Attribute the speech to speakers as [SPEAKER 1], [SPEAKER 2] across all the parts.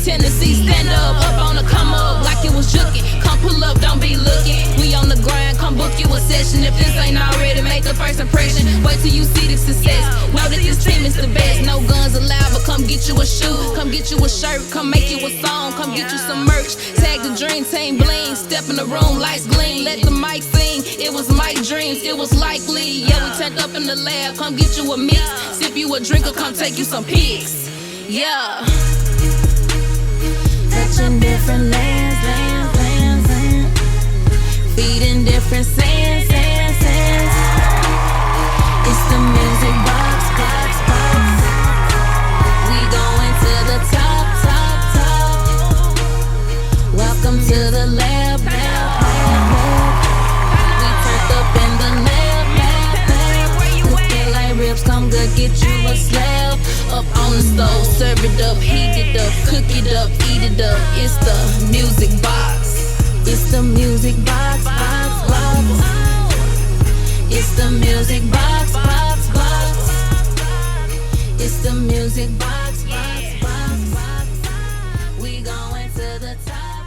[SPEAKER 1] Tennessee, stand up on the come up like it was jukin'. Come pull up, don't be looking. We on the grind, come book you a session. If this ain't already, make the first impression. Wait till you see the success. Know that this team is the best. No guns allowed, but come get you a shoe, come get you a shirt, come make you a song, come get you some merch. Tag the dream team bling, step in the room, lights gleam, let the mic sing. It was my dreams, it was likely. Yeah, we turned up in the lab, come get you a mix. Sip you a drink or come take you some pics. Yeah. Touching different lands, feeding different sands. It's the music box. We going to the top. Welcome to the lab. We turned up in the lab. Looking like ribs, come good, get you a slab. Up on the stove, serve it up, heat it up, cook it up, eat it up. It's the music box. It's the music box. It's the music box. It's the music box. We going to the top.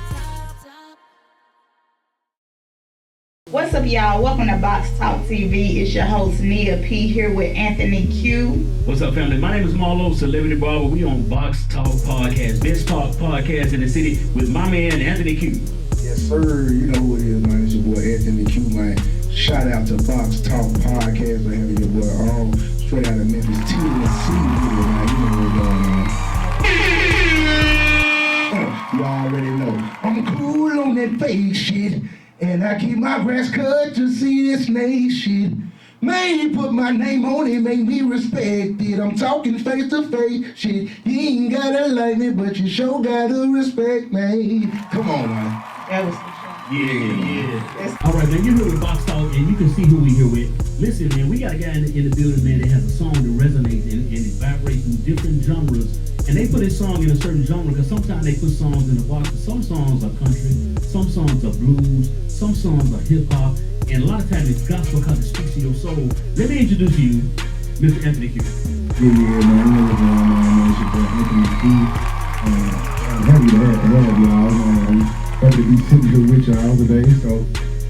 [SPEAKER 2] What's up, y'all? Welcome to Box Talk TV. It's your host Nia P here with Anthony Q.
[SPEAKER 3] What's up, family? My name is Marlo, Celebrity Barber. We on Box Talk Podcast, best talk podcast in the city with my man Anthony Q.
[SPEAKER 4] Yes, sir. You know who it is, man. It's your boy Anthony Q, man. Shout out to Box Talk Podcast for having your boy all straight out of Memphis, Tennessee. Man. You know what's going on. You already know. I'm cool on that fake shit, and I keep my grass cut to see this nation. Man, you put my name on it, make me respect it. I'm talking face to face shit. You ain't gotta like me, but you sure gotta respect me. Come on, man.
[SPEAKER 2] That was
[SPEAKER 3] Yeah. All right, man, you heard the Box Talk, and you can see who we here with. Listen, man, we got a guy in the building, man, that has a song that resonates and it vibrates through different genres. And they put his song in a certain genre because sometimes they put songs in the box. Some songs are country, some songs are blues, some songs are hip hop, and a lot of times it's gospel because it speaks to your soul. Let me introduce you, Mr. Anthony Q.
[SPEAKER 4] Yeah, man. You know what's going on, man. It's your boy Anthony Q. I'm happy to have y'all. Happy to be sitting here with y'all today, so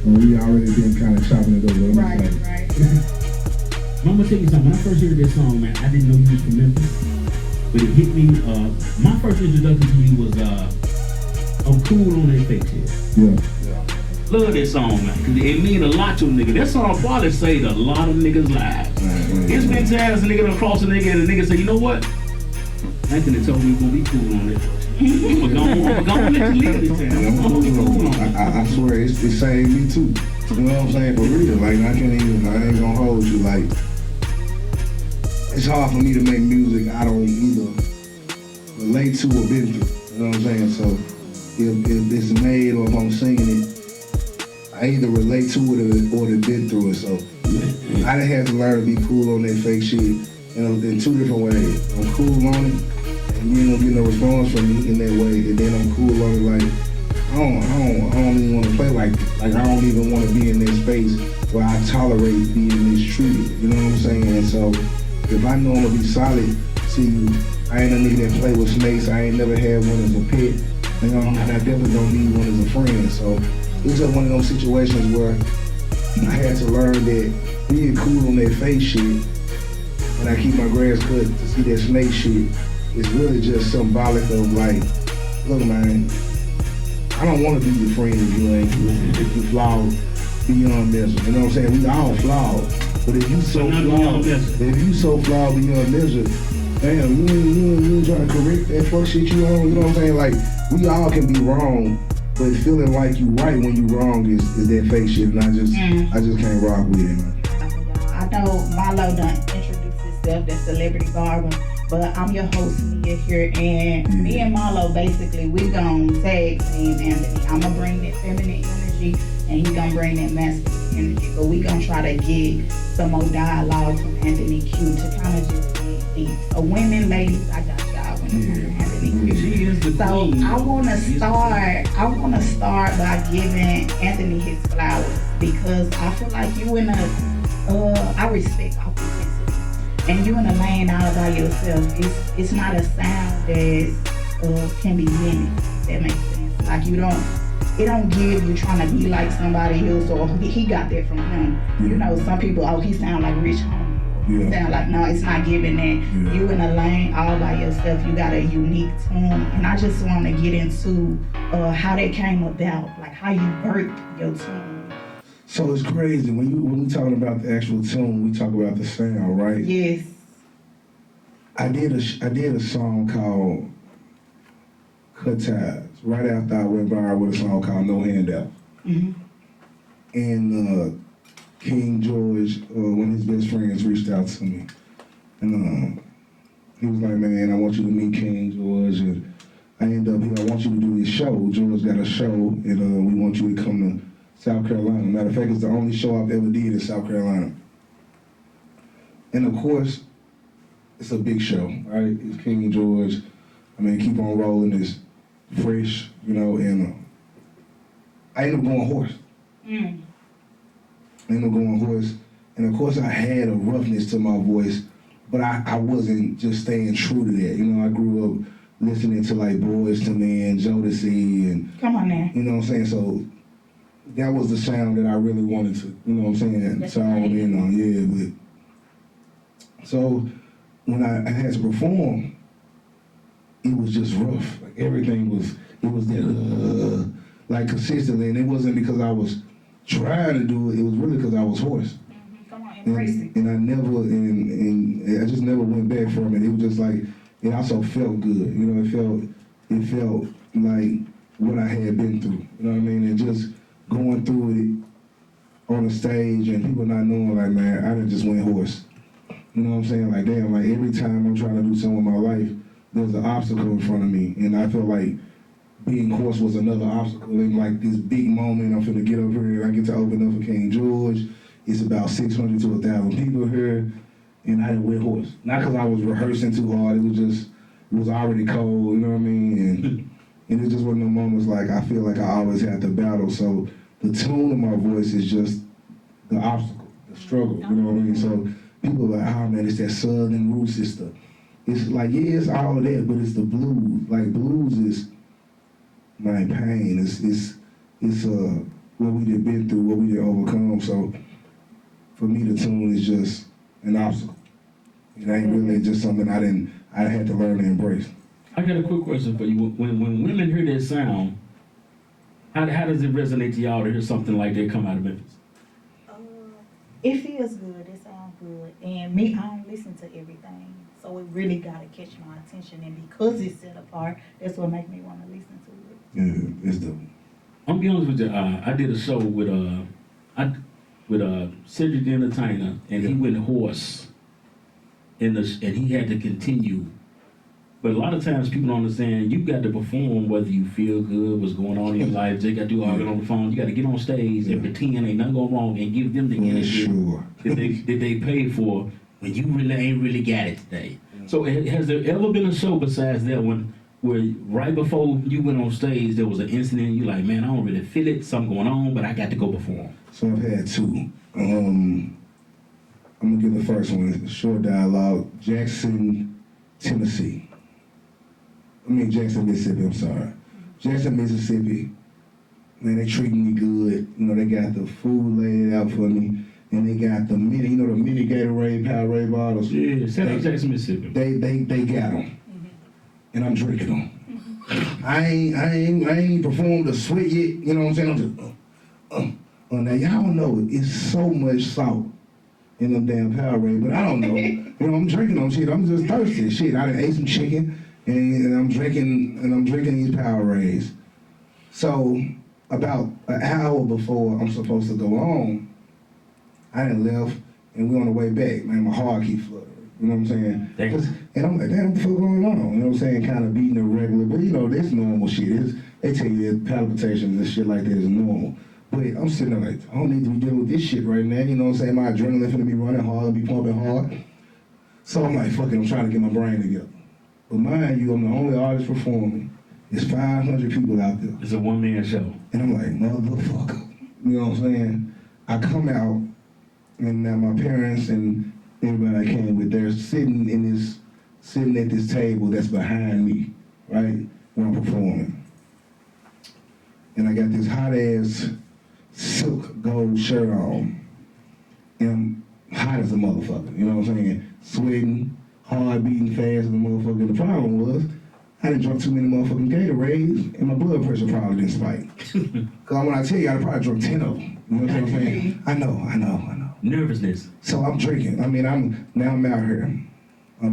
[SPEAKER 4] we already been kind of chopping it over.
[SPEAKER 2] right.
[SPEAKER 3] I'm gonna tell you something. When I first heard this song, man, I didn't know you was from Memphis, but it hit me. My first introduction to you was I'm cool on that fake shit.
[SPEAKER 4] Yeah.
[SPEAKER 3] Love that song, man, because it mean a lot to a nigga. That song probably saved a lot of niggas' lives. It's been times a nigga done cross a nigga and the nigga say, you know what? Anthony told me we're gonna be cool on that. I'm gonna let you live this time.
[SPEAKER 4] I swear, it saved me too. You know what I'm saying? For real. Like, I ain't gonna hold you. Like, it's hard for me to make music I don't either relate to or been through. You know what I'm saying? So, if it's made or if I'm singing it, I either relate to it or have been through it. So, I done had to learn to be cool on that fake shit in two different ways. I'm cool on it, and you don't get no response from me in that way, and then I'm cool on it like, I don't even want to play like this. Like, I don't even want to be in that space where I tolerate being mistreated. You know what I'm saying? And so, if I know I'm gonna be solid to you, I ain't a nigga that play with snakes. I ain't never had one as a pet. You know, and I definitely don't need one as a friend. So, it's just one of those situations where I had to learn that being cool on that fake shit, and I keep my grass cut to see that snake shit, is really just symbolic of like, look, man, I don't want to be your friend if you ain't, if you flawed beyond measure. You know what I'm saying? We all flawed. But if you so flawed beyond measure, damn, you ain't trying to correct that fuck shit you on. You know what I'm saying? Like, we all can be wrong, but feeling like you right when you wrong is that fake shit, and I just can't rock with it, man.
[SPEAKER 2] I know Marlo done introduced himself as Celebrity Barber, but I'm your host Nia here, and me and Marlo basically we gon' tag team Anthony. I'm gonna bring that feminine energy, and he gonna bring that masculine energy. But we gonna try to get some more dialogue from Anthony Q to kind of just get deep. So women, ladies, I got y'all when it comes to Anthony Q.
[SPEAKER 3] She is the queen.
[SPEAKER 2] I wanna start by giving Anthony his flowers, because I feel like you in I respect authenticity. And you in a lane all by yourself. It's not a sound that's can be limited. That makes sense. Like it don't give you trying to be like somebody else, or he got that from him. You know, some people, oh, he sound like Rich Homie.
[SPEAKER 4] Yeah.
[SPEAKER 2] Sound like, no, it's not giving that.
[SPEAKER 4] Yeah.
[SPEAKER 2] You in a lane all by yourself. You got a unique tune, and I just want to get into how that came about, like how you birthed your tune.
[SPEAKER 4] So it's crazy when we talking about the actual tune, we talk about the sound, right?
[SPEAKER 2] Yes.
[SPEAKER 4] I did a song called Cut Ties right after I went viral with a song called No Handout.
[SPEAKER 2] Mm-hmm.
[SPEAKER 4] And King George, one of his best friends, reached out to me, and he was like, "Man, I want you to meet King George." And I ended up here. I want you to do this show. George got a show, and we want you to come to South Carolina. Matter of fact, it's the only show I've ever did in South Carolina. And of course, it's a big show, right? It's King George. I mean, keep on rolling. It's fresh, and I ended up going horse.
[SPEAKER 2] Mm.
[SPEAKER 4] I ended up going horse. And of course, I had a roughness to my voice, but I wasn't just staying true to that. I grew up listening to like Boyz II Men, Jodeci, and
[SPEAKER 2] Come on now.
[SPEAKER 4] you know what I'm saying? So that was the sound that I really wanted to, you know what I'm saying?
[SPEAKER 2] That's
[SPEAKER 4] Sound
[SPEAKER 2] right.
[SPEAKER 4] in on, yeah. But so when I had to perform, it was just rough. Like everything was that like consistently, and it wasn't because I was trying to do it. It was really because I was hoarse.
[SPEAKER 2] Mm-hmm. Come on, embrace it.
[SPEAKER 4] And I never, and I just never went back from it. It was just like, it also felt good. It felt like what I had been through. You know what I mean? And just going through it on the stage and people not knowing, like, man, I done just went hoarse. You know what I'm saying? Like, damn, like every time I'm trying to do something in my life, there's an obstacle in front of me. And I feel like being hoarse was another obstacle. And like this big moment, I'm finna get up here and I get to open up for King George. It's about 600 to 1,000 people here. And I didn't went hoarse. Not because I was rehearsing too hard. It was already cold, you know what I mean? And it's just one of those moments like I feel like I always have to battle. So the tone of my voice is just the obstacle, the struggle, you know what I mean? So people are like, oh man, it's that southern root sister. It's like, yeah, it's all of that, but it's the blues. Like blues is my pain. It's what we done been through, what we done overcome. So for me, the tune is just an obstacle. It ain't really just something I had to learn to embrace.
[SPEAKER 3] I got a quick question for you. When women hear that sound, how does it resonate to y'all to hear something like that come out of Memphis?
[SPEAKER 2] It feels good. It sounds good. And me, I don't listen to everything. So it really got to catch my attention. And because it's set apart, that's what makes me want to listen to it.
[SPEAKER 4] Yeah, it's dope.
[SPEAKER 3] I'm be honest with you. I did a show with Cedric the Entertainer, and he went hoarse, and he had to continue. But a lot of times people don't understand. You got to perform whether you feel good, what's going on in your life. They got to do all that on the phone. You got to get on stage and pretend ain't nothing going wrong and give them the energy that they paid for when you really ain't really got it today. So has there ever been a show besides that one where right before you went on stage there was an incident you like, man, I don't really feel it, something going on, but I got to go perform?
[SPEAKER 4] So I've had two. I'm gonna give the first one a short dialogue. Jackson, Mississippi, I'm sorry. Jackson, Mississippi. Man, they treating me good. They got the food laid out for me. And they got the mini, the mini Gatorade, Powerade bottles.
[SPEAKER 3] Yeah, shout out Jackson, Mississippi.
[SPEAKER 4] They got them. And I'm drinking them. I ain't performed a sweat yet. You know what I'm saying? I'm just, now y'all don't know, it's so much salt in them damn Powerade, but I don't know. I'm drinking them shit. I'm just thirsty. Shit, I done ate some chicken and I'm drinking these Powerades. So about an hour before I'm supposed to go on, I done left and we on the way back. Man, my heart keep fluttering. You know what I'm saying? And I'm like, damn, what the fuck going on? You know what I'm saying? Kind of beating irregular, but that's normal shit. They tell you that palpitations and shit like that is normal. But I'm sitting there like, I don't need to be dealing with this shit right now. You know what I'm saying? My adrenaline finna be running hard and be pumping hard. So I'm like, fuck it, I'm trying to get my brain together. But mind you, I'm the only artist performing. There's 500 people out there.
[SPEAKER 3] It's a one-man show.
[SPEAKER 4] And I'm like, motherfucker. You know what I'm saying? I come out, and now my parents and everybody I came with, they're sitting at this table that's behind me. right? When I'm performing. And I got this hot ass silk gold shirt on. And I'm hot as a motherfucker, you know what I'm saying? Sweating, hard beating fast as a motherfucker. The problem was, I done drunk too many motherfucking Gatorades, and my blood pressure probably didn't spike. Cause when I tell you, I probably drunk 10 of them. You know what I'm saying? I know.
[SPEAKER 3] Nervousness.
[SPEAKER 4] So I'm drinking. I mean, I'm out here. I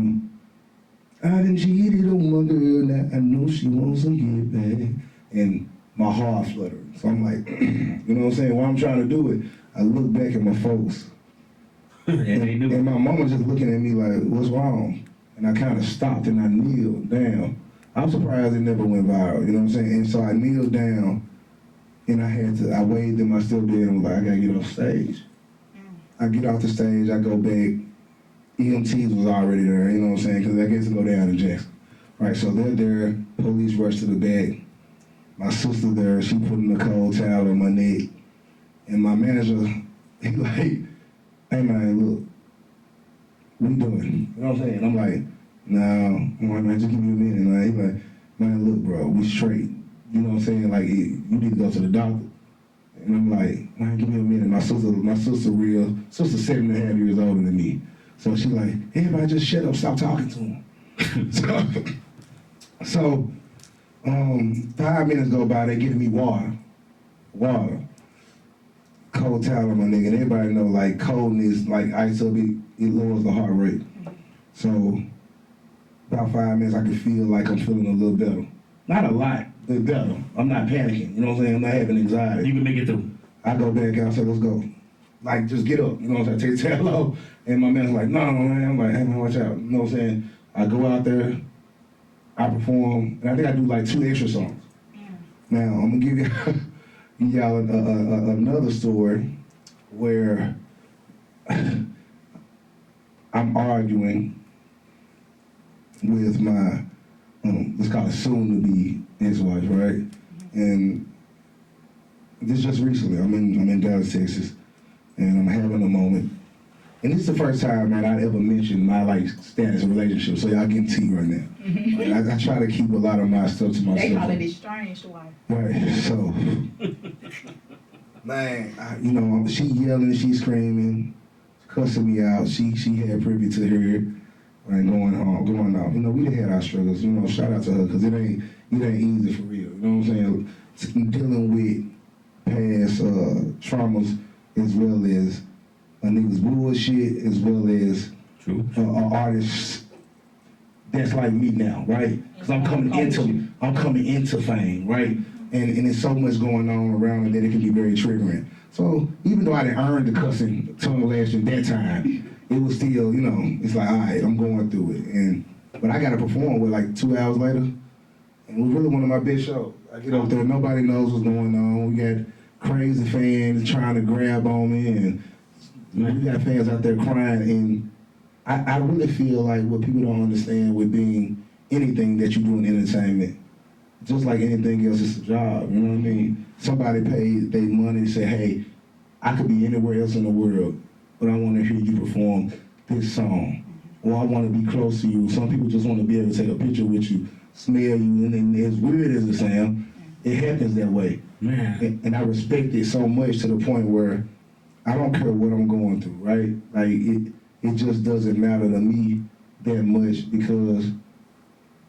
[SPEAKER 4] done cheated on my girl, now I know she wants to get back. And my heart fluttered. So I'm like, you know what I'm saying? While I'm trying to do it, I look back at my folks. and my mama just looking at me like, what's wrong? And I kind of stopped and I kneeled down. I'm surprised it never went viral, you know what I'm saying? And so I kneeled down and I waved in my stepdad and was like, I gotta get off stage. I get off the stage, I go back. EMTs was already there, you know what I'm saying? Because I guess to go down in Jackson. Right, so they're there, police rush to the back. My sister there, she putting a cold towel on my neck. And my manager, he like, hey man, look, what you doing? You know what I'm saying? I'm like, no, I'm like, man, just give me a minute. And he like, man, look, bro, we straight. You know what I'm saying? Like, you need to go to the doctor. And I'm like, man, give me a minute. My sister 7.5 years older than me. So she like, everybody just shut up, stop talking to him. so 5 minutes go by, they giving me water. Cold towel on my nigga, and everybody know like coldness, like ice up, it lowers the heart rate. So about 5 minutes, I can feel like I'm feeling a little better. Not a lot, but better. I'm not panicking, you know what I'm saying? I'm not having anxiety.
[SPEAKER 3] You can make it through.
[SPEAKER 4] I go back out, say, let's go. Like, just get up, you know what I'm saying? Take the tail off. And my man's like, no, man. I'm like, hey, man, watch out. You know what I'm saying? I go out there, I perform, and I think I do like 2 extra songs. Now, I'm gonna give y'all another story where I'm arguing with my, let's call it soon-to-be ex-wife, right? And this just recently, I'm in Dallas, Texas, and I'm having a moment. And this is the first time, man, I'd ever mentioned my like status in relationship, so y'all getting tea right now. Like, I try to keep a lot of my stuff to myself.
[SPEAKER 2] They call it estranged wife.
[SPEAKER 4] Right, so, man, you know, she yelling, she screaming, cussing me out. She had privy to her, and going off. You know, we had our struggles. You know, shout out to her, because it ain't easy for real. You know what I'm saying? Dealing with past traumas as well as a nigga's bullshit, as well as artists that's like me now, right? Because I'm coming into fame, right? And there's so much going on around me that it can be very triggering. So even though I didn't earn the cussing tongue lashing that time, it was still, you know, it's like, all right, I'm going through it. But I got to perform with like 2 hours later, and it was really one of my best shows. I get up there, nobody knows what's going on. We got crazy fans trying to grab on me, and we got fans out there crying. And I really feel like what people don't understand with being anything that you do in entertainment, just like anything else, it's a job, you know what I mean? Somebody paid their money and said, hey, I could be anywhere else in the world, but I want to hear you perform this song. Or I want to be close to you. Some people just want to be able to take a picture with you, smell you, and as weird as it sounds, it happens that way.
[SPEAKER 3] Man.
[SPEAKER 4] And I respect it so much to the point where I don't care what I'm going through, right? Like, it just doesn't matter to me that much, because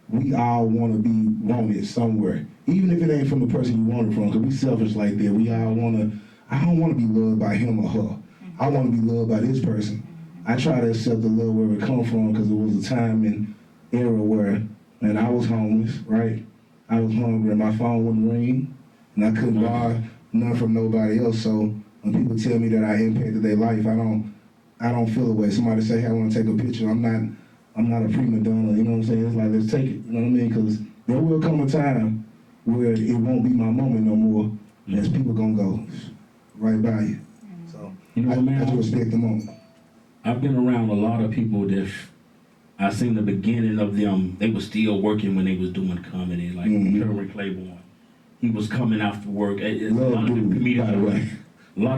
[SPEAKER 4] we all want to be wanted somewhere. Even if it ain't from the person you want it from, because we selfish like that. We all want to, I don't want to be loved by him or her. I want to be loved by this person. I try to accept the love where it comes from, because it was a time and era where, man, I was homeless, right? I was hungry and my phone wouldn't ring, and I couldn't borrow none from nobody else. So when people tell me that I impacted their life, I don't feel the way. Somebody say, hey, I want to take a picture. I'm not a prima donna, you know what I'm saying? It's like, let's take it, you know what I mean? Because there will come a time where it won't be my moment no more, as people gonna go right by you. So
[SPEAKER 3] you know what, man?
[SPEAKER 4] I just respect the moment.
[SPEAKER 3] I've been around a lot of people that I seen the beginning of them. They were still working when they was doing comedy, like Kerwin Claiborne. He was coming after work. A lot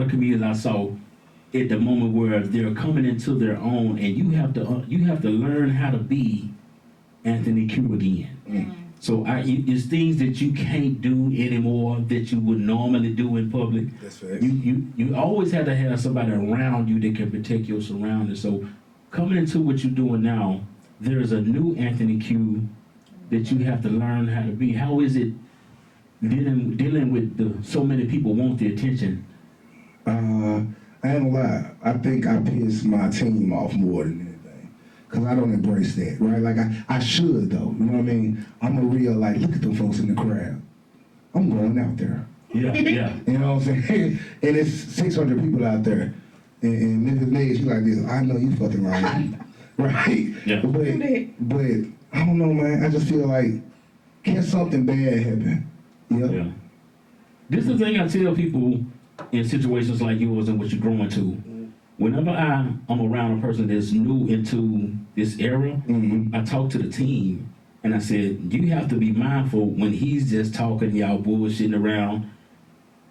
[SPEAKER 3] of comedians I saw at the moment where they're coming into their own, and you have to learn how to be Anthony Q again. So it's things that you can't do anymore that you would normally do in public.
[SPEAKER 4] That's right.
[SPEAKER 3] You always have to have somebody around you that can protect your surroundings. So coming into what you're doing now, there's a new Anthony Q that you have to learn how to be. How is it dealing with so many people want the attention?
[SPEAKER 4] I ain't gonna lie. I think I piss my team off more than anything, cause I don't embrace that, right? Like I should though. You know what I mean? I'm a real like, look at them folks in the crowd. I'm going out there.
[SPEAKER 3] Yeah.
[SPEAKER 4] You know what I'm saying? And it's 600 people out there. And Memphis Legends, she like this. I know you fucking lying, right?
[SPEAKER 3] Yeah.
[SPEAKER 4] But I don't know, man. I just feel like, can something bad happen? Yep.
[SPEAKER 3] Yeah. This is the thing I tell people in situations like yours and what you're growing to. Whenever I'm around a person that's new into this era, I talk to the team and I said, you have to be mindful when he's just talking, y'all bullshitting around.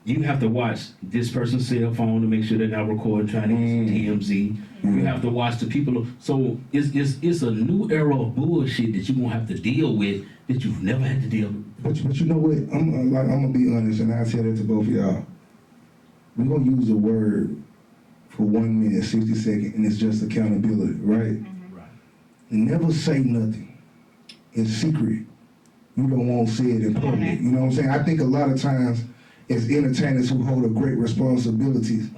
[SPEAKER 3] You have to watch this person's cell phone to make sure they're not recording, trying to get some TMZ. You have to watch the people. So it's a new era of bullshit that you're gonna have to deal with that you've never had to deal with.
[SPEAKER 4] But you know what? I'm gonna be honest, and I tell that to both of y'all. We're gonna use a word for 1 minute, 60 seconds, and it's just accountability, right?
[SPEAKER 3] Right.
[SPEAKER 4] Never say nothing in secret. You don't want to say it in public. You know what I'm saying? I think a lot of times, as entertainers who hold a great responsibilities,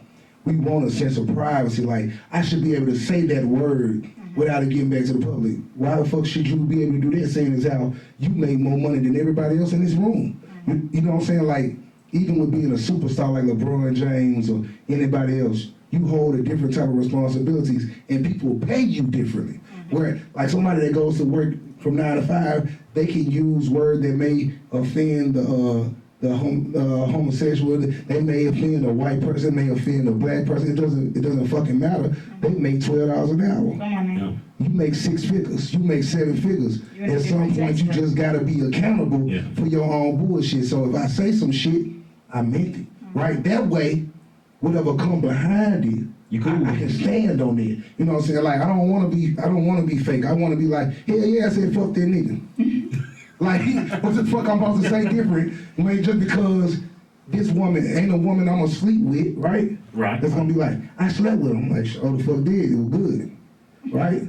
[SPEAKER 4] we want a sense of privacy. Like, I should be able to say that word without it getting back to the public. Why the fuck should you be able to do that, saying as how you make more money than everybody else in this room? You know what I'm saying? Like, even with being a superstar like LeBron James or anybody else, you hold a different type of responsibilities and people pay you differently. Where, like somebody that goes to work from 9 to 5, they can use words that may offend the homosexual, they may offend a white person, may offend a black person. It doesn't fucking matter. They make $12 an hour.
[SPEAKER 2] Come on, man.
[SPEAKER 4] You make 6 figures. You make 7 figures. At some point, you just gotta be accountable for your own bullshit. So if I say some shit, I meant it. Right? That way, whatever come behind it, I can stand on it. You know what I'm saying? Like I don't wanna be fake. I wanna be like, hell yeah, I said fuck that nigga. Like, what the fuck I'm supposed to say different when just because this woman ain't a woman I'm gonna sleep with, right?
[SPEAKER 3] Right.
[SPEAKER 4] That's gonna be like, I slept with him. Like, oh, the fuck did, it was good, right?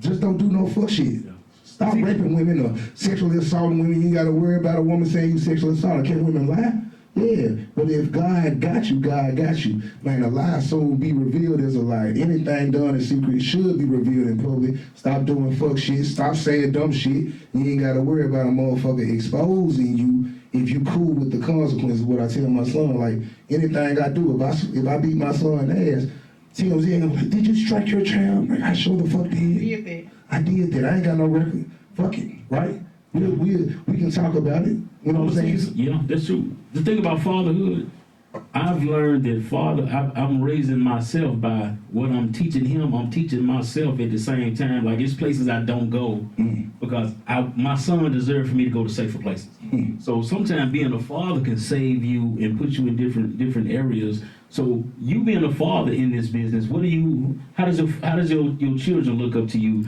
[SPEAKER 4] Just don't do no fuck shit. Stop raping women or sexually assaulting women. You gotta worry about a woman saying you sexually assaulted. Can women lie? Yeah, but if God got you, God got you. Man, a lie soon will be revealed as a lie. Anything done in secret should be revealed in public. Stop doing fuck shit. Stop saying dumb shit. You ain't got to worry about a motherfucker exposing you if you cool with the consequences. What I tell my son, like, anything I do, if I beat my son's ass, TMZ ain't like, did you strike your child? Like, I sure the fuck did. I did that. I ain't got no record. Fuck it, right? We can talk about it. You know what I'm saying?
[SPEAKER 3] Yeah, that's true. The thing about fatherhood, I've learned that I'm raising myself by what I'm teaching him. I'm teaching myself at the same time. Like, it's places I don't go because my son deserves for me to go to safer places. So sometimes being a father can save you and put you in different areas. So you being a father in this business, how does your children look up to you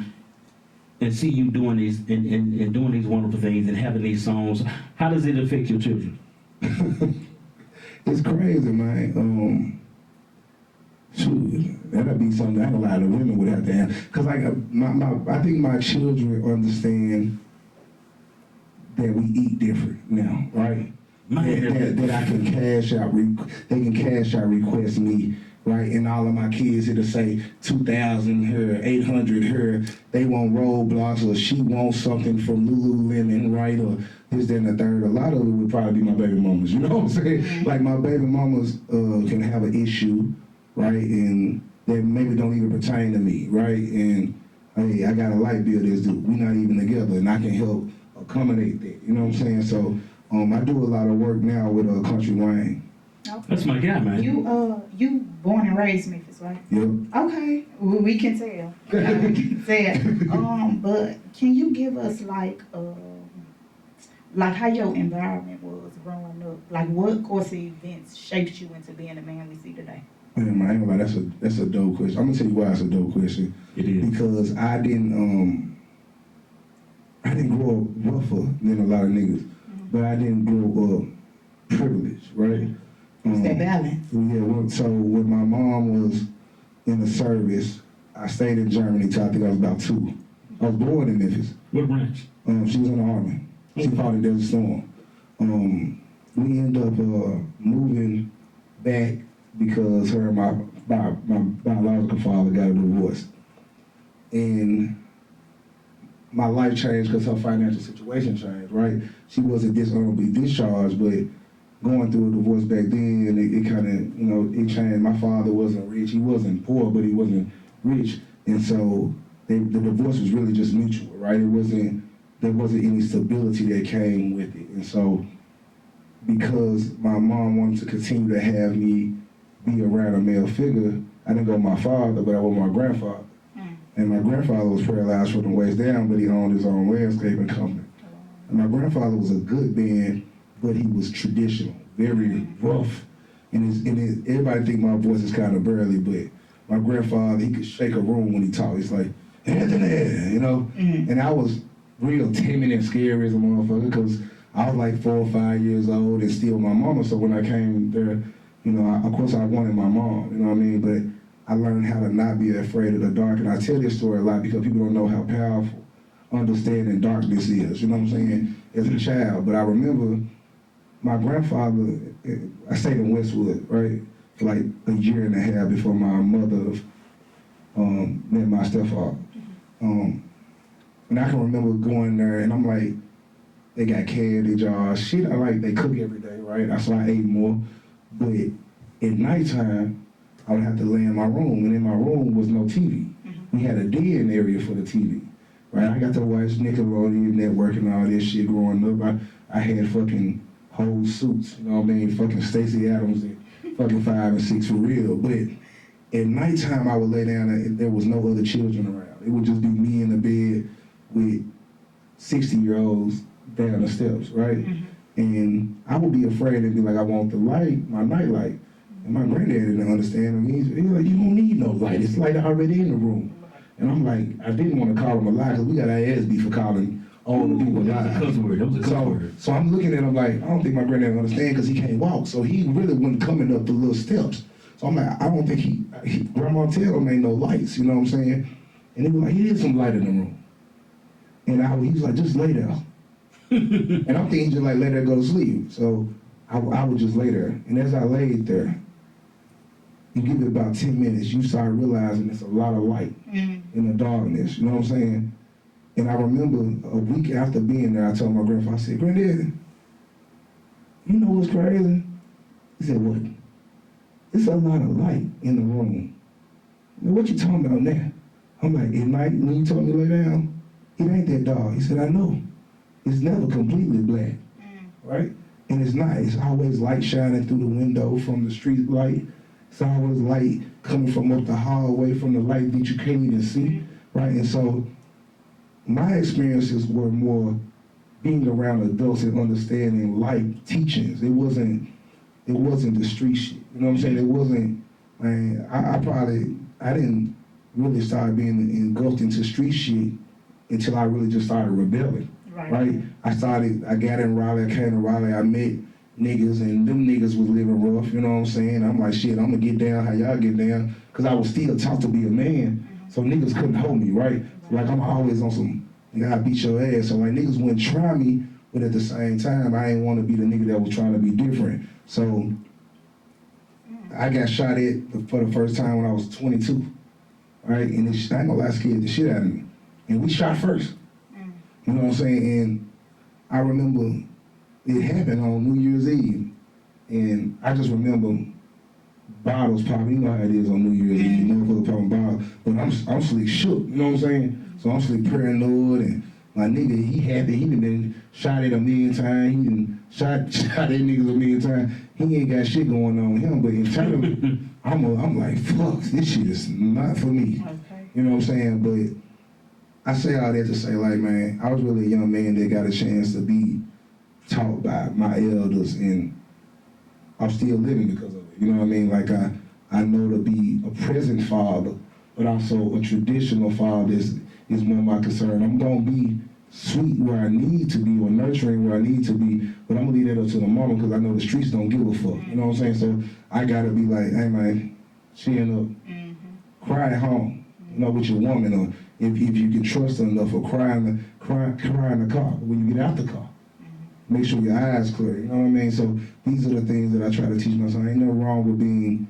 [SPEAKER 3] and see you doing these and doing these wonderful things and having these songs? How does it affect your children?
[SPEAKER 4] It's crazy, man. Shoot, that'd be something that a lot of women would have to have. Cause like I think my children understand that we eat different now, right? That I can cash out. They can cash out request me. Right, and all of my kids here to say 2,000 her, 800 her. They want Roblox or she wants something from Lululemon, right? Or this, that, and the third. A lot of it would probably be my baby mamas. You know what I'm saying? Like my baby mamas can have an issue, right? And they maybe don't even pertain to me, right? And hey, I got a light bill that's due. We're not even together, and I can help accommodate that. You know what I'm saying? So I do a lot of work now with Country Wayne.
[SPEAKER 2] Okay.
[SPEAKER 3] That's my guy, man.
[SPEAKER 2] You born and raised Memphis, right?
[SPEAKER 4] Yep.
[SPEAKER 2] Okay, well, we can tell. We can tell. But can you give us like how your environment was growing up? Like what course of events shaped you into being the man we see today?
[SPEAKER 4] Man, I ain't gonna lie, that's a dope question. I'm gonna tell you why it's a dope question.
[SPEAKER 3] It is.
[SPEAKER 4] Because I didn't I didn't grow up rougher than a lot of niggas, but I didn't grow up privileged, right?
[SPEAKER 2] It's that balance.
[SPEAKER 4] Yeah, so when my mom was in the service, I stayed in Germany till I think I was about 2. I was born in Memphis.
[SPEAKER 3] What branch?
[SPEAKER 4] She was in the Army. She fought in Desert Storm. We ended up moving back because her and my biological father got a divorce. And my life changed because her financial situation changed, right? She wasn't dishonorably discharged, but going through a divorce back then, it kind of, you know, it changed. My father wasn't rich. He wasn't poor, but he wasn't rich. And so the divorce was really just mutual, right? There wasn't any stability that came with it. And so because my mom wanted to continue to have me be around a male figure, I didn't go with my father, but I went with my grandfather. And my grandfather was paralyzed from the waist down, but he owned his own landscaping company. And my grandfather was a good man, but he was traditional, very rough. And everybody think my voice is kind of burly, but my grandfather, he could shake a room when he talked. He's like, Anthony, you know? And I was real timid and scary as a motherfucker because I was like 4 or 5 years old and still my mama. So when I came there, you know, of course I wanted my mom, you know what I mean? But I learned how to not be afraid of the dark. And I tell this story a lot because people don't know how powerful understanding darkness is, you know what I'm saying, as a child. But I remember my grandfather, I stayed in Westwood, right, for like a year and a half before my mother met my stepfather. And I can remember going there and I'm like, they got candy jars, shit I like, they cook every day, right? So I ate more. But at nighttime, I would have to lay in my room, and in my room was no TV. We had a den area for the TV, right? I got to watch Nickelodeon Network and all this shit growing up. I had fucking whole suits, you know what I mean? Fucking Stacey Adams and fucking 5 and 6 for real. But at nighttime, I would lay down and there was no other children around. It would just be me in the bed with 60-year-olds down the steps, right? And I would be afraid and be like, I want the light, my night light. And my granddad didn't understand. He's like, you don't need no light. It's light already in the room. And I'm like, I didn't want to call him a lie because we got our ass beat for calling all the people lies.
[SPEAKER 3] That was a cuss word.
[SPEAKER 4] So I'm looking at him like, I don't think my granddad understand because he can't walk. So he really wasn't coming up the little steps. So I'm like, I don't think Grandma tell him ain't no lights, you know what I'm saying? And he was like, there's some light in the room. And he was like, just lay there. And I'm thinking just like, let her go to sleep. So I would just lay there. And as I laid there, you give it about 10 minutes, you start realizing there's a lot of light in the darkness, you know what I'm saying? And I remember a week after being there, I told my grandfather, I said, Granddaddy, you know what's crazy? He said, what? It's a lot of light in the room. Now, what you talking about now? I'm like, at night, when you told me to lay down, it ain't that dark. He said, I know. It's never completely black, right? And it's not. It's always light shining through the window from the street light. It's always light coming from up the hallway from the light that you can't even see, right? And so my experiences were more being around adults and understanding life teachings. It wasn't the street shit. You know what I'm saying? It wasn't, man, I didn't really start being engulfed into street shit until I really just started rebelling, right? I got in Raleigh, I came to Raleigh, I met niggas, and them niggas was living rough, you know what I'm saying? I'm like, shit, I'm gonna get down how y'all get down, because I was still taught to be a man, so niggas couldn't hold me, right? Like, I'm always on some, nigga, I beat your ass, so like, niggas wouldn't try me, but at the same time, I ain't want to be the nigga that was trying to be different. So, I got shot at for the first time when I was 22, right? And I ain't gonna lie, scared the shit out of me. And we shot first, you know what I'm saying? And I remember it happened on New Year's Eve, and I just remember bottles popping. You know how it is on New Year's Eve, motherfucker popping bottles. But I'm sleep shook, you know what I'm saying? So I'm sleep paranoid, and my nigga, he happy. He done been shot at a million times. He done shot at niggas a million times. He ain't got shit going on with him, but internally, I'm like, fuck, this shit is not for me. Okay. You know what I'm saying? But I say all that to say, like, man, I was really a young man that got a chance to be taught by my elders, and I'm still living because of it. You know what I mean? Like, I know to be a present father, but also a traditional father is more my concern. I'm gonna be sweet where I need to be or nurturing where I need to be, but I'm gonna leave that up to the mama because I know the streets don't give a fuck. You know what I'm saying? So I gotta be like, hey man, chin up, cry at home, you know, with your woman, or if you can trust her enough, or cry in the car when you get out the car. Make sure your eyes clear, you know what I mean? So these are the things that I try to teach my son. Ain't nothing wrong with being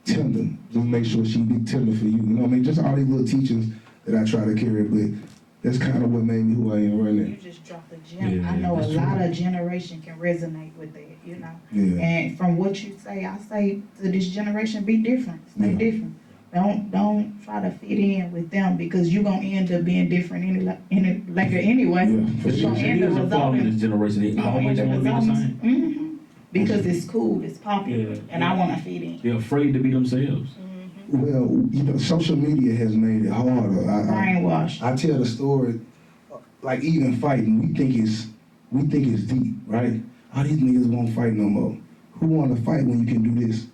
[SPEAKER 4] tender. Just make sure she be tender for you. You know what I mean? Just all these little teachings that I try to carry, but that's kind of what made me who I am right now.
[SPEAKER 2] You just dropped a gem. I know a lot of generation can resonate with that, you know.
[SPEAKER 4] Yeah.
[SPEAKER 2] And from what you say, I say to this generation, be different. Stay different. Don't try to fit in with them because you're gonna end up being different later anyway.
[SPEAKER 3] Yeah. But it is a problem in this generation. They always want to be the same.
[SPEAKER 2] Because it's cool, it's popular, and I want to fit in.
[SPEAKER 3] They're afraid to be themselves.
[SPEAKER 4] Well, you know, social media has made it harder.
[SPEAKER 2] Brainwashed.
[SPEAKER 4] I tell the story, like even fighting, we think it's deep, right? All these niggas won't fight no more. Who want to fight when you can do this?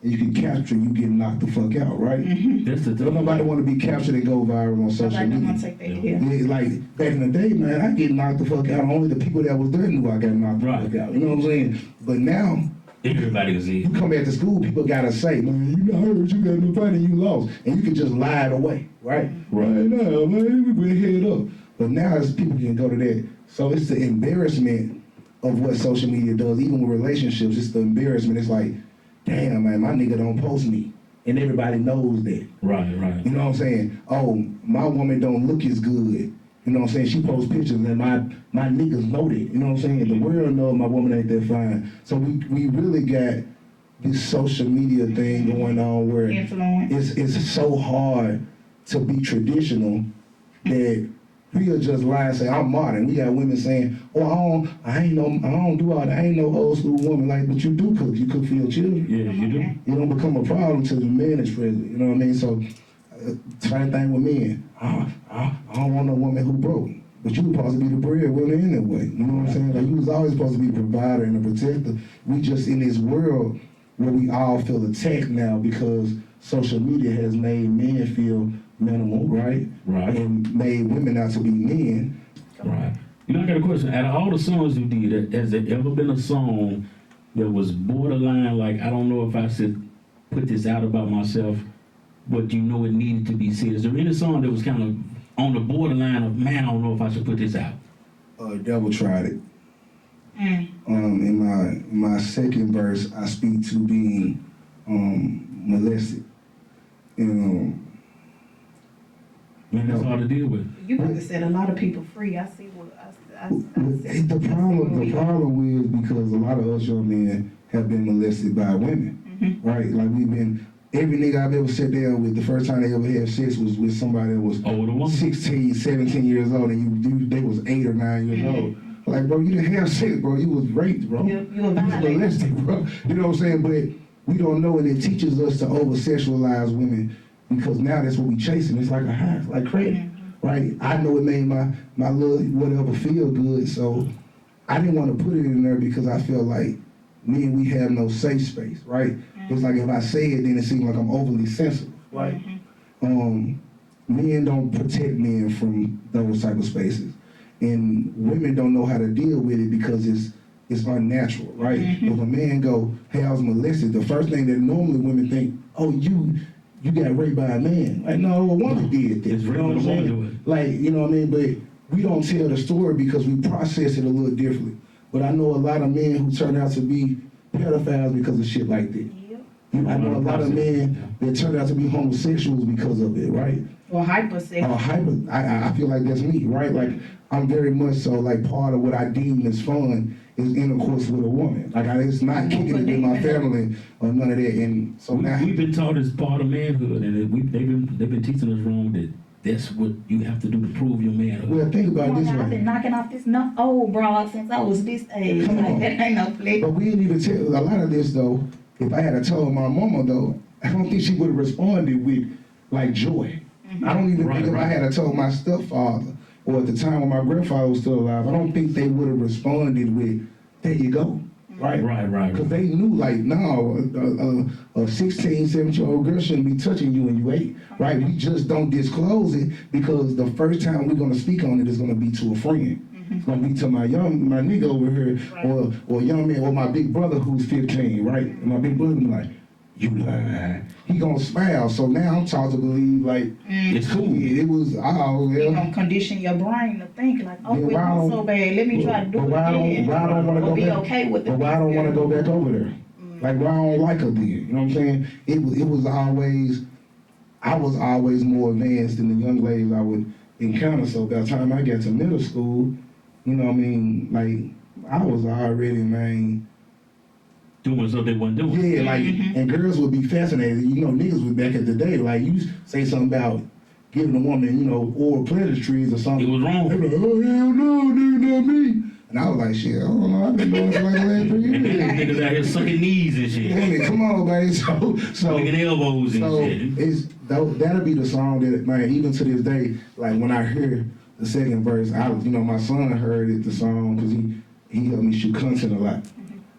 [SPEAKER 4] And you can capture, you get knocked the fuck out, right?
[SPEAKER 3] That's the thing.
[SPEAKER 4] Don't nobody want to be captured and go viral on social
[SPEAKER 2] Nobody
[SPEAKER 4] media.
[SPEAKER 2] want to take that hill.
[SPEAKER 4] Yeah, like back in the day, man, I get knocked the fuck out. Only the people that was there knew I got knocked the fuck out. You know what I'm saying? But now,
[SPEAKER 3] everybody can see.
[SPEAKER 4] you come back to school, people gotta say, man, you got hurt, you got no fight, and you lost, and you can just lie it away, right? Right now, man, we been head up. But now, as people can go to that, so it's the embarrassment of what social media does, even with relationships. It's the embarrassment. It's like, damn, man, my nigga don't post me. And everybody knows that.
[SPEAKER 3] Right.
[SPEAKER 4] You know what I'm saying? Oh, my woman don't look as good. You know what I'm saying? She posts pictures and my niggas know that. You know what I'm saying? The world knows my woman ain't that fine. So we really got this social media thing going on where it's so hard to be traditional that we'll just lie and say, I'm modern. We got women saying, oh, I don't do all that. I ain't no old school woman. Like, but you do cook. You cook for your children.
[SPEAKER 3] Yeah, you do.
[SPEAKER 4] You don't become a problem till the man is present. You know what I mean? So, same thing with men. I don't want no woman who broke. But you were supposed to be the breadwinner anyway. You know what I'm saying? Like, you was always supposed to be the provider and the protector. We just in this world where we all feel attacked now because social media has made men feel minimal, right?
[SPEAKER 3] Right.
[SPEAKER 4] And made women out to be men.
[SPEAKER 3] Right. You know, I got a question. Out of all the songs you did, has there ever been a song that was borderline, like, I don't know if I should put this out about myself, but you know it needed to be said? Is there any song that was kind of on the borderline of, man, I don't know if I should put this out?
[SPEAKER 4] Devil Tried It. In my second verse, I speak to being molested. And
[SPEAKER 3] man, that's hard to deal with.
[SPEAKER 2] You could have set a lot of people free. I see what
[SPEAKER 4] the problem is because a lot of us young men have been molested by women, right? Like every nigga I've ever sat down with, the first time they ever had sex was with somebody that was older, 16, 17 years old, and they was 8 or 9 years old. Like, bro, you didn't have sex, bro. You was raped, bro. You was molested, bro. You know what I'm saying? But we don't know, and it teaches us to over-sexualize women because now that's what we chasing. It's like a high, like crazy, right? I know it made my little whatever feel good, so I didn't want to put it in there because I feel like me and we have no safe space, right? It's like if I say it, then it seems like I'm overly sensitive, right? Men don't protect men from those type of spaces. And women don't know how to deal with it because it's unnatural, right? If a man go, hey, I was molested, the first thing that normally women think, oh, you got raped by a man. Like, no, a woman did this. You know what I'm saying? Like, you know what I mean? But we don't tell the story because we process it a little differently. But I know a lot of men who turn out to be pedophiles because of shit like that. I know a lot of men that turn out to be homosexuals because of it, right?
[SPEAKER 2] Or hypersexual.
[SPEAKER 4] I feel like that's me, right? Like, I'm very much so, like, part of what I deem as fun is intercourse with a woman. Like, it's not kicking it with my family or none of that. And so now
[SPEAKER 3] we've been taught as part of manhood, and they've been teaching us wrong that that's what you have to do to prove your manhood.
[SPEAKER 4] Well, think about this.
[SPEAKER 2] I've been knocking off this old broad since I was this age. Like, that ain't no flick.
[SPEAKER 4] But we didn't even tell a lot of this though. If I had told my mama though, I don't think she would have responded with like joy. I don't even think if I had told my stepfather or at the time when my grandfather was still alive, I don't think they would have responded with, there you go. right?
[SPEAKER 3] Right.
[SPEAKER 4] Because they knew, like, no, a 16, 17-year-old girl shouldn't be touching you when you 8, right? We just don't disclose it because the first time we're gonna speak on it is gonna be to a friend. It's gonna be to my nigga over here, or a young man, or my big brother who's 15, right? And my big brother be like, you lying. He gonna smile. So now I'm taught to believe like
[SPEAKER 3] It's cool.
[SPEAKER 4] it was
[SPEAKER 2] You gonna condition your brain to think like, oh,
[SPEAKER 4] Yeah,
[SPEAKER 2] it
[SPEAKER 4] why
[SPEAKER 2] was
[SPEAKER 4] don't-
[SPEAKER 2] so bad. Let me try to do it
[SPEAKER 4] why
[SPEAKER 2] again.
[SPEAKER 4] don't I want to
[SPEAKER 2] Or
[SPEAKER 4] go
[SPEAKER 2] be
[SPEAKER 4] back?
[SPEAKER 2] okay with it.
[SPEAKER 4] But why I don't want to go back over there? Like why I don't like her then? You know what I'm saying? It was always, I was always more advanced than the young ladies I would encounter. So by the time I got to middle school, you know what I mean? Like I was already, man.
[SPEAKER 3] Doing something they wasn't doing.
[SPEAKER 4] Yeah, like, and girls would be fascinated. You know, niggas would back in the day, like, you say something about giving a woman, you know, oral pleasantries or something.
[SPEAKER 3] It was wrong.
[SPEAKER 4] They be like, oh, hell no, nigga, not me. And I was like, shit, I don't know, I've been doing this for like the last 3
[SPEAKER 3] And
[SPEAKER 4] years.
[SPEAKER 3] niggas out here sucking knees and shit.
[SPEAKER 4] Damn it, come on, man. So
[SPEAKER 3] Licking elbows and shit.
[SPEAKER 4] it's, that'll be the song that, man, even to this day, like, when I hear the second verse, you know, my son heard it, the song, because he helped me shoot content a lot.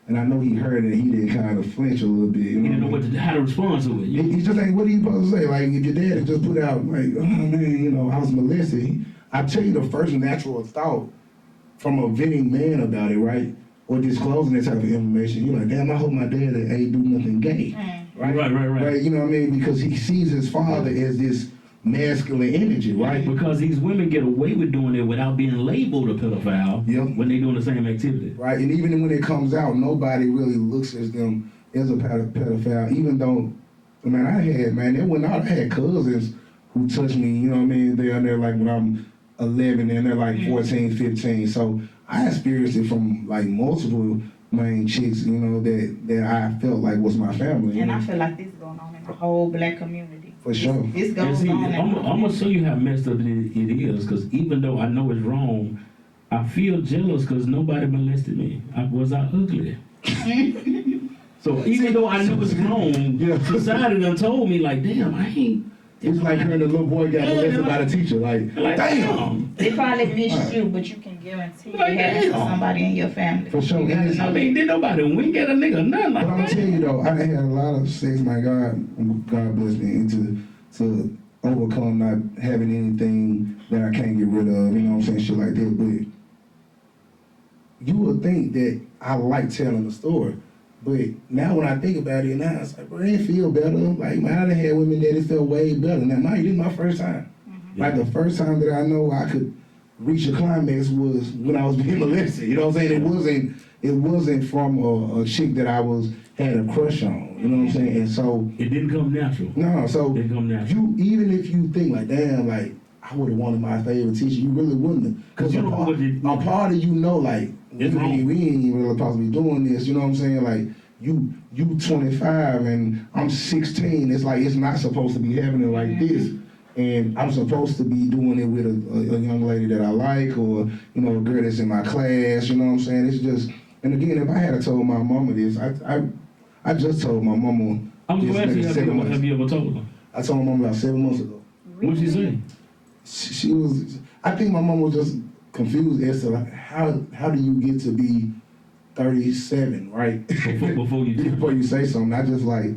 [SPEAKER 4] And I know he heard it, and he did kind of flinch a little bit. You
[SPEAKER 3] He didn't know how to respond to it.
[SPEAKER 4] He just ain't, what are you supposed to say? Like, if your dad had just put out, like, oh man, you know, I was molested. I tell you the first natural thought from a vetting man about it, right? Or disclosing that type of information. You're like, damn, I hope my dad ain't do nothing gay. Right. You know what I mean? Because he sees his father as this masculine energy, right?
[SPEAKER 3] Because these women get away with doing it without being labeled a pedophile when they doing the same activity.
[SPEAKER 4] Right, and even when it comes out, nobody really looks at them as a pedophile, even though, man, I had cousins who touched me, you know what I mean? They're like when I'm 11 and they're like 14, 15. So I experienced it from like multiple main chicks, you know, that I felt like was my family.
[SPEAKER 2] And I feel like this is going on in the whole black community.
[SPEAKER 4] For sure.
[SPEAKER 2] This goes on.
[SPEAKER 3] I'm gonna show you how messed up it is, because even though I know it's wrong, I feel jealous because nobody molested me. Was I ugly? So even though I know it's wrong, society done told me like, damn, I ain't.
[SPEAKER 4] It's like hearing a little boy got molested by the teacher, like damn.
[SPEAKER 2] They probably missed you, but you can guarantee it happened to somebody in your family.
[SPEAKER 4] For sure.
[SPEAKER 3] I mean, did nobody wink at a nigga, nothing like
[SPEAKER 4] that. But I'm telling you though, I had a lot of sex, my God bless me, and to overcome not having anything that I can't get rid of, you know what I'm saying, shit like that. But you would think that I like telling the story. But now when I think about it now, it's like, bro, it didn't feel better. Like, man, I done had women that it felt way better. Now, mind you, this is my first time. Like, the first time that I know I could reach a climax was when I was being molested. You know what I'm saying? It wasn't from a chick that I had a crush on. You know what I'm saying? And so
[SPEAKER 3] it didn't come natural.
[SPEAKER 4] No, so
[SPEAKER 3] it didn't come natural.
[SPEAKER 4] You, even if you think like, damn, like I would have wanted my favorite teacher, you really wouldn't have. Because a part of you know, like, we ain't even really possibly doing this. You know what I'm saying? Like, you 25 and I'm 16. It's like it's not supposed to be happening like this. And I'm supposed to be doing it with a young lady that I like, or, you know, a girl that's in my class. You know what I'm saying? It's just, and again, if I had told my mama this, I just told my mama.
[SPEAKER 3] I was going to ask you, have you ever told her?
[SPEAKER 4] I told my mama about 7 months ago.
[SPEAKER 3] What did she say?
[SPEAKER 4] She was, I think my mom was just confused as to like, how do you get to be 37, right?
[SPEAKER 3] Before
[SPEAKER 4] you say something. I just like,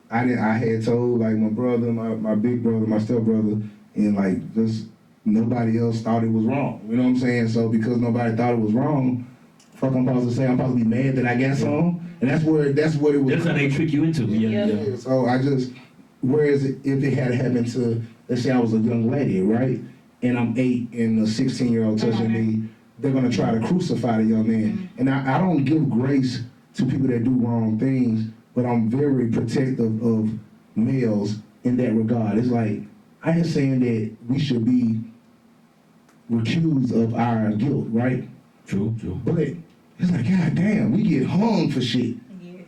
[SPEAKER 4] I had told like my brother, my big brother, my stepbrother, and like just nobody else thought it was wrong. You know what I'm saying? So because nobody thought it was wrong, fuck, I'm supposed to say I'm supposed to be mad that I got some, and that's what it was.
[SPEAKER 3] That's how they trick you into. Yeah.
[SPEAKER 4] So I just, whereas if it had happened to, let's say I was a young lady, right, and I'm 8 and a 16-year-old touching me, they're gonna try to crucify the young man. And I don't give grace to people that do wrong things, but I'm very protective of males in that regard. It's like, I ain't saying that we should be recused of our guilt, right?
[SPEAKER 3] True.
[SPEAKER 4] But it's like, God damn, we get hung for shit.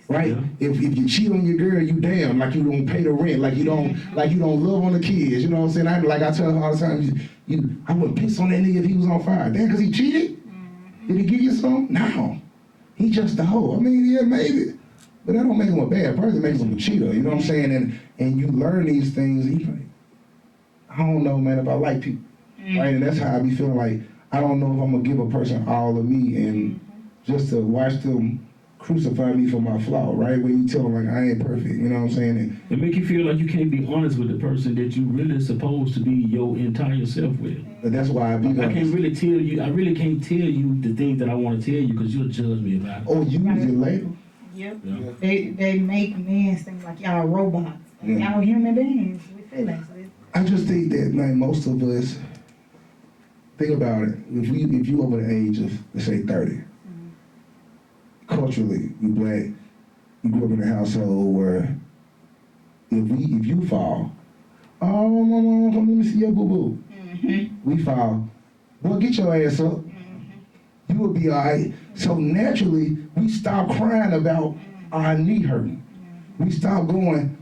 [SPEAKER 4] Right? Yeah. If you cheat on your girl, you damn, like you don't pay the rent, like you don't love on the kids. You know what I'm saying? I tell her all the time, I wouldn't piss on that nigga if he was on fire. Damn, because he cheated? Did he give you some? No. He just a hoe. I mean, yeah, maybe. But that don't make him a bad person, it makes him a cheater. You know what I'm saying? And you learn these things, and you're like, I don't know, man, if I like people. Right? And that's how I be feeling like, I don't know if I'm going to give a person all of me, and just to watch them crucify me for my flaw, right? When you tell them like I ain't perfect, you know what I'm saying? And
[SPEAKER 3] It make you feel like you can't be honest with the person that you really supposed to be your entire self with.
[SPEAKER 4] but that's why I be
[SPEAKER 3] I
[SPEAKER 4] honest.
[SPEAKER 3] can't really tell you. I really can't tell you the things that I want to tell you because you'll judge me about it.
[SPEAKER 4] Oh, you use it later?
[SPEAKER 2] Yep.
[SPEAKER 3] Yeah.
[SPEAKER 2] They make men seem like y'all robots.
[SPEAKER 4] Mm.
[SPEAKER 2] Y'all human beings with feelings.
[SPEAKER 4] I just think that like most of us think about it. If you over the age of let's say 30, culturally you black, you grew up in a household where if you fall, oh mama, let me see your boo boo. We fall, boy, get your ass up. You will be alright. So naturally we stop crying about our knee hurting. We stop going,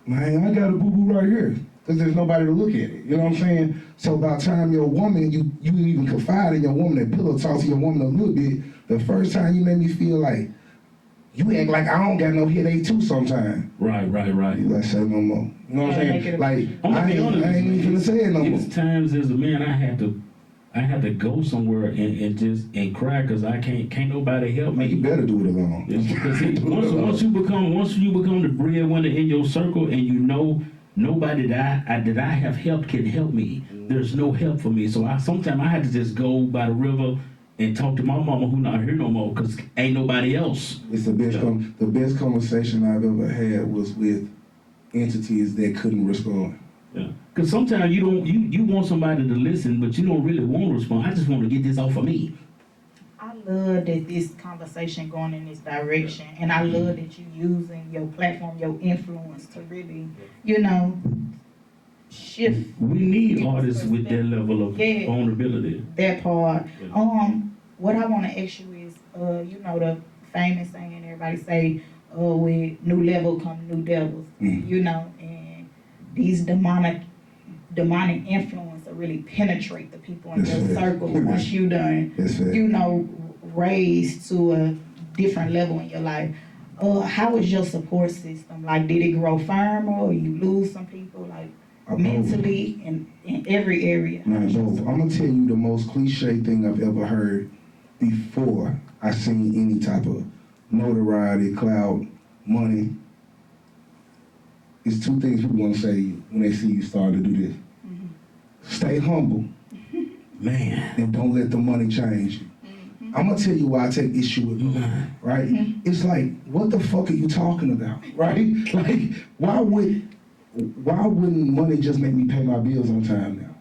[SPEAKER 4] man, I got a boo boo right here. Because there's nobody to look at it. You know what I'm saying? So by the time you're a woman, you even confide in your woman and pillow talk to your woman a little bit, the first time you made me feel like, you act like I don't got no headache too sometimes.
[SPEAKER 3] Right.
[SPEAKER 4] You like say no more. You know what I'm saying? Like,
[SPEAKER 3] I'm gonna
[SPEAKER 4] I
[SPEAKER 3] be honest.
[SPEAKER 4] ain't even finna say it no more.
[SPEAKER 3] It's times as a man I had to go somewhere and just cry because I can't nobody help
[SPEAKER 4] Like, you
[SPEAKER 3] me.
[SPEAKER 4] better do it alone.
[SPEAKER 3] It's because once you become the breadwinner in your circle and you know nobody that I have helped can help me. There's no help for me. So sometimes I had to just go by the river and talk to my mama who not here no more because ain't nobody else.
[SPEAKER 4] It's the best conversation I've ever had was with entities that couldn't respond.
[SPEAKER 3] Yeah. Because sometimes you want somebody to listen, but you don't really want to respond. I just want to get this off of me.
[SPEAKER 2] I love that this conversation going in this direction, and I love that you using your platform, your influence to really, shift
[SPEAKER 3] We need artists with that level of
[SPEAKER 2] Yeah.
[SPEAKER 3] vulnerability.
[SPEAKER 2] that part.
[SPEAKER 3] Yeah.
[SPEAKER 2] What I want to ask you is, the famous saying everybody say, with new level come new devils, and these demonic influence will really penetrate the people in your circle once you done, raised to a different level in your life. How is your support system? Like, did it grow firmer or you lose some people, like mentally in every area?
[SPEAKER 4] Man, both. I'm gonna tell you the most cliche thing I've ever heard before I seen any type of notoriety, clout, money. It's two things people gonna say to you when they see you start to do this. Stay humble,
[SPEAKER 3] Man.
[SPEAKER 4] and don't let the money change you. I'm gonna tell you why I take issue with money, right? It's like, what the fuck are you talking about, right? Like, why wouldn't money just make me pay my bills on time now,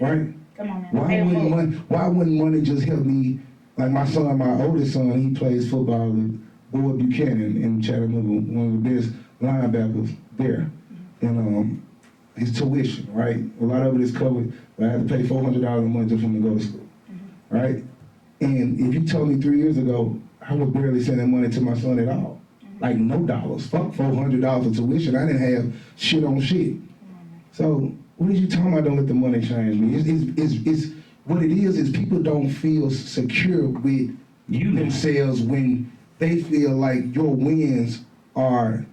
[SPEAKER 4] right?
[SPEAKER 2] Come on, man.
[SPEAKER 4] Why wouldn't money just help me? Like my oldest son, he plays football at Boyd Buchanan in Chattanooga, one of the best linebackers there. And his tuition, right? A lot of it is covered, but I had to pay $400 a month just for him to go to school, right? And if you told me 3 years ago, I was barely sending money to my son at all. Like, no dollars. Fuck $400 for tuition. I didn't have shit on shit. So what are you talking about? Don't let the money change me. It's what it is people don't feel secure with themselves when they feel like your wins are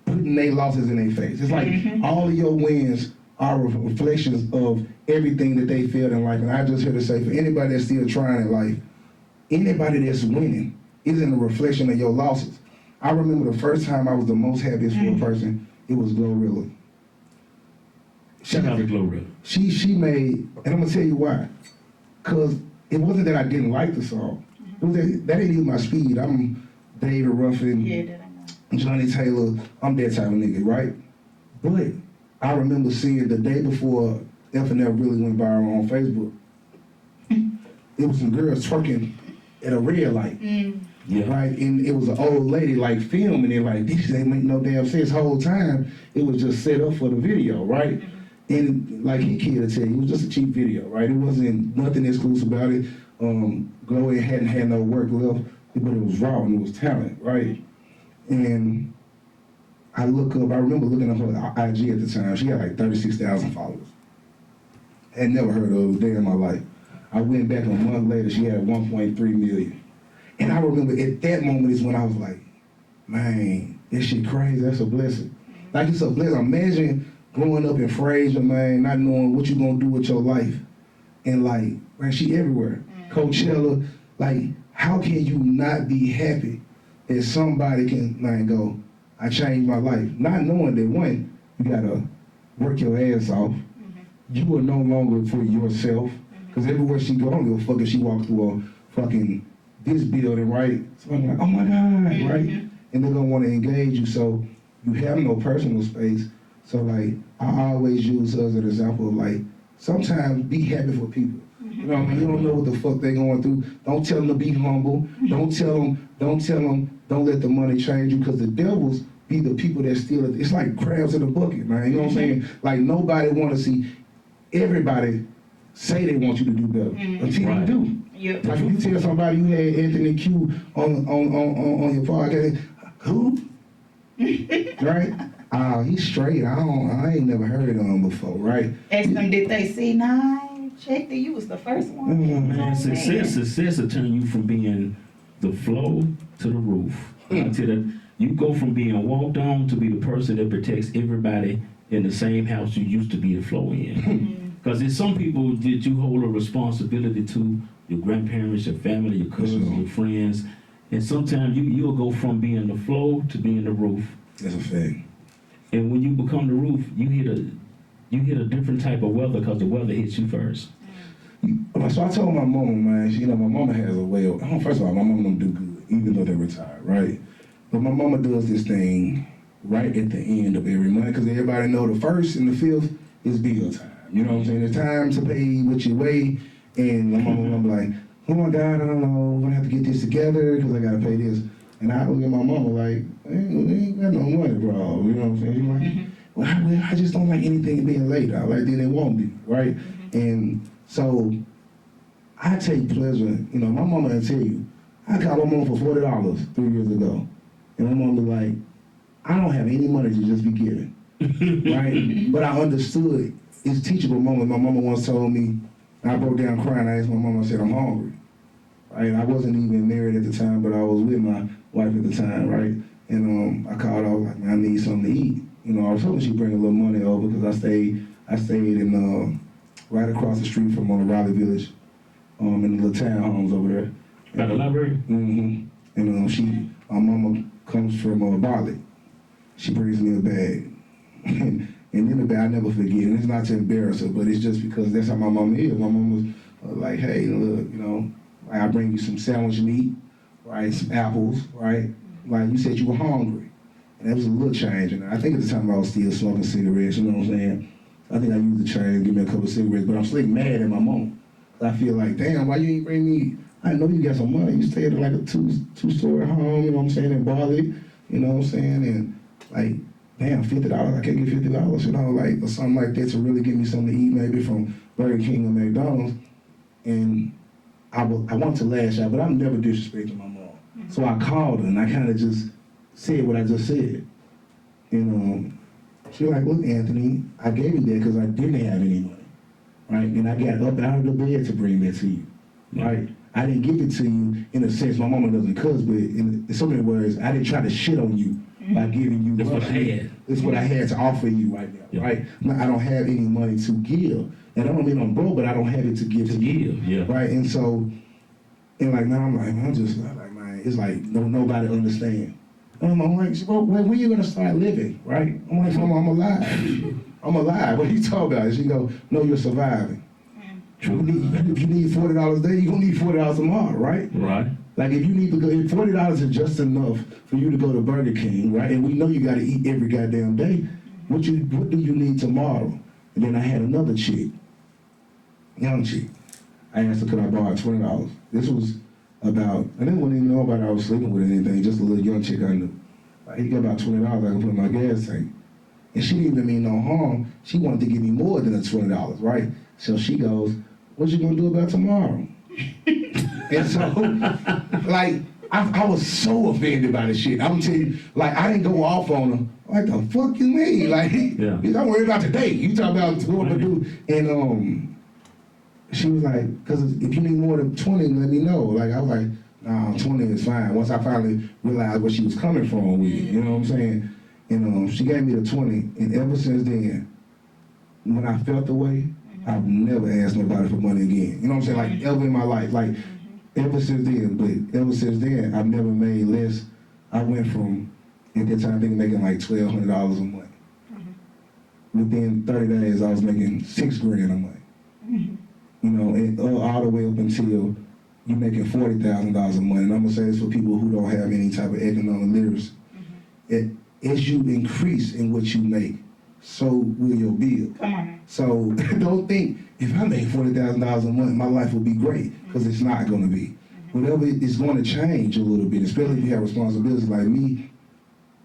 [SPEAKER 4] putting their losses in their face. It's like all of your wins are reflections of everything that they feel in life. And I just here to say, for anybody that's still trying in life, anybody that's winning isn't a reflection of your losses. I remember the first time I was the most happiest for a person, it was Glorilla.
[SPEAKER 3] Shout out to Glorilla.
[SPEAKER 4] She made, and I'm gonna tell you why. Cause it wasn't that I didn't like the song. It was that ain't even my speed. I'm David Ruffin,
[SPEAKER 2] That I know.
[SPEAKER 4] Johnny Taylor, I'm that type of nigga, right? But I remember seeing the day before F&F really went viral on Facebook, it was some girls twerking at a red light, right? And it was an old lady like filming it, like, this ain't make no damn sense. Whole time it was just set up for the video, right? And like he can't tell you, it was just a cheap video, right? It wasn't nothing exclusive about it. Gloria hadn't had no work left, but it was raw and it was talent, right? And I remember looking up her IG at the time. She had like 36,000 followers. Had never heard of her a day in my life. I went back a month later, she had 1.3 million. And I remember at that moment is when I was like, man, this shit crazy, that's a blessing. Like, it's a blessing. Imagine growing up in Fraser, man, not knowing what you're gonna do with your life. And like, man, she everywhere. Coachella, like, how can you not be happy that somebody can like go, I changed my life, not knowing that one, you gotta work your ass off. You are no longer for yourself, because everywhere she go, I don't give a fuck if she walks through a fucking this building, right? So I'm like, oh my God, right? And they're gonna want to engage you, so you have no personal space. So like, I always use her as an example of like, sometimes be happy for people. You know what I mean? You don't know what the fuck they're going through. Don't tell them to be humble. Don't let the money change you, because the devils be the people that steal it. It's like crabs in a bucket, man. You know what I'm saying? Like, nobody want to see everybody say they want you to do better until you do.
[SPEAKER 2] Yep.
[SPEAKER 4] Like, if you tell somebody you had Anthony Q on your podcast, who? Right? He's straight. I ain't never heard of him before, right?
[SPEAKER 2] Ask them, did they see? Nah, I checked it. You was the first one.
[SPEAKER 3] Man, success will turn you from being the flow to the roof. You go from being walked on to be the person that protects everybody in the same house you used to be the flow in. Because there's some people that you hold a responsibility to, your grandparents, your family, your cousins, your friends, and sometimes you'll go from being the flow to being the roof.
[SPEAKER 4] That's a fact.
[SPEAKER 3] And when you become the roof, you hit a different type of weather, because the weather hits you first.
[SPEAKER 4] So I told my mama, man, my mama has a way of, first of all, my mama don't do good, even though they're retired, right? But my mama does this thing right at the end of every month, because everybody know the first and the fifth is bill time. You know what I'm saying? It's time to pay what you weigh, and my mama be like, oh my God, I don't know, I'm gonna have to get this together, because I gotta pay this. And I look at my mama like, we ain't got no money, bro. You know what I'm saying? She's like, well, I just don't like anything being late. I like then it won't be, right? And so I take pleasure, my mama will tell you, I called my mama for $40 3 years ago. And my mama be like, I don't have any money to just be given, right? But I understood it's teachable moment. My mama once told me, I broke down crying, I asked my mama, I said, I'm hungry. Right? I wasn't even married at the time, but I was with my wife at the time, right? And I called her, I was like, man, I need something to eat. I was hoping she'd bring a little money over, because I stayed in right across the street from Raleigh Village, in the little townhomes over there.
[SPEAKER 3] By the library?
[SPEAKER 4] Mm-hmm. And my mama comes from Bartlett. She brings me a bag. And in the bag, I never forget, and it's not to embarrass her, but it's just because that's how my mama is. My mama was like, hey, look, I bring you some sandwich meat, right, some apples, right? Like, you said you were hungry. And that was a little change. And I think at the time I was still smoking cigarettes, you know what I'm saying? I think I used the change to give me a couple of cigarettes, but I'm still mad at my mom. I feel like, damn, why you ain't bring me, I know you got some money. You stayed at like a two-story home, you know what I'm saying, in Barley, you know what I'm saying? And like, damn, $50, I can't get $50, like, or something like that to really give me something to eat, maybe from Burger King or McDonald's. And I want to lash out, but I'm never disrespecting my mom. So I called her and I kind of just said what I just said. And she was like, look, Anthony, I gave you that because I didn't have any money, right? And I got up out of the bed to bring that to you, right? I didn't give it to you in a sense, my mama doesn't cuss, but in so many words, I didn't try to shit on you by giving you
[SPEAKER 3] That's what I had.
[SPEAKER 4] That's what I had to offer you right now, right? Now, I don't have any money to give. And I don't mean I'm broke, but I don't have it to give to you, right? And so, and like now I'm like, I'm just like, man, it's like nobody understand. I'm like, well, when you gonna start living, right? I'm like, Mama, I'm alive. I'm alive. What are you talking about? She go, no, you're surviving. If you need $40 a day, you're gonna need $40 tomorrow, right?
[SPEAKER 3] Right.
[SPEAKER 4] Like if you need to go, if $40 is just enough for you to go to Burger King, right? And we know you gotta eat every goddamn day. What do you need tomorrow? And then I had another chick, young chick. I asked her, could I borrow $20? This was about, I didn't even know about I was sleeping with anything, just a little young chick I knew. He got about $20 I can put in my gas tank. And she didn't even mean no harm. She wanted to give me more than the $20, right? So she goes, what you gonna do about tomorrow? And so, like, I was so offended by the shit. I'm telling you, like, I didn't go off on her. Like, the fuck you mean? Like, bitch, I'm worried about today. You talk about what to do. And she was like, because if you need more than 20, let me know. Like, I was like, nah, 20 is fine. Once I finally realized where she was coming from with it, you know what I'm saying? And she gave me the 20, and ever since then, when I felt the way, I've never asked nobody for money again. You know what I'm saying? Like, ever in my life. Like, ever since then, I've never made less. I went from, at that time, I think making like $1,200 a month. Within 30 days, I was making $6,000 a month. You know, and all the way up until you're making $40,000 a month. And I'm gonna say this for people who don't have any type of economic literacy. As you increase in what you make, so will your bill.
[SPEAKER 2] Come on.
[SPEAKER 4] So don't think if I make $40,000 a month, my life will be great, because it's not gonna be. Whatever is going to change a little bit, especially if you have responsibilities like me.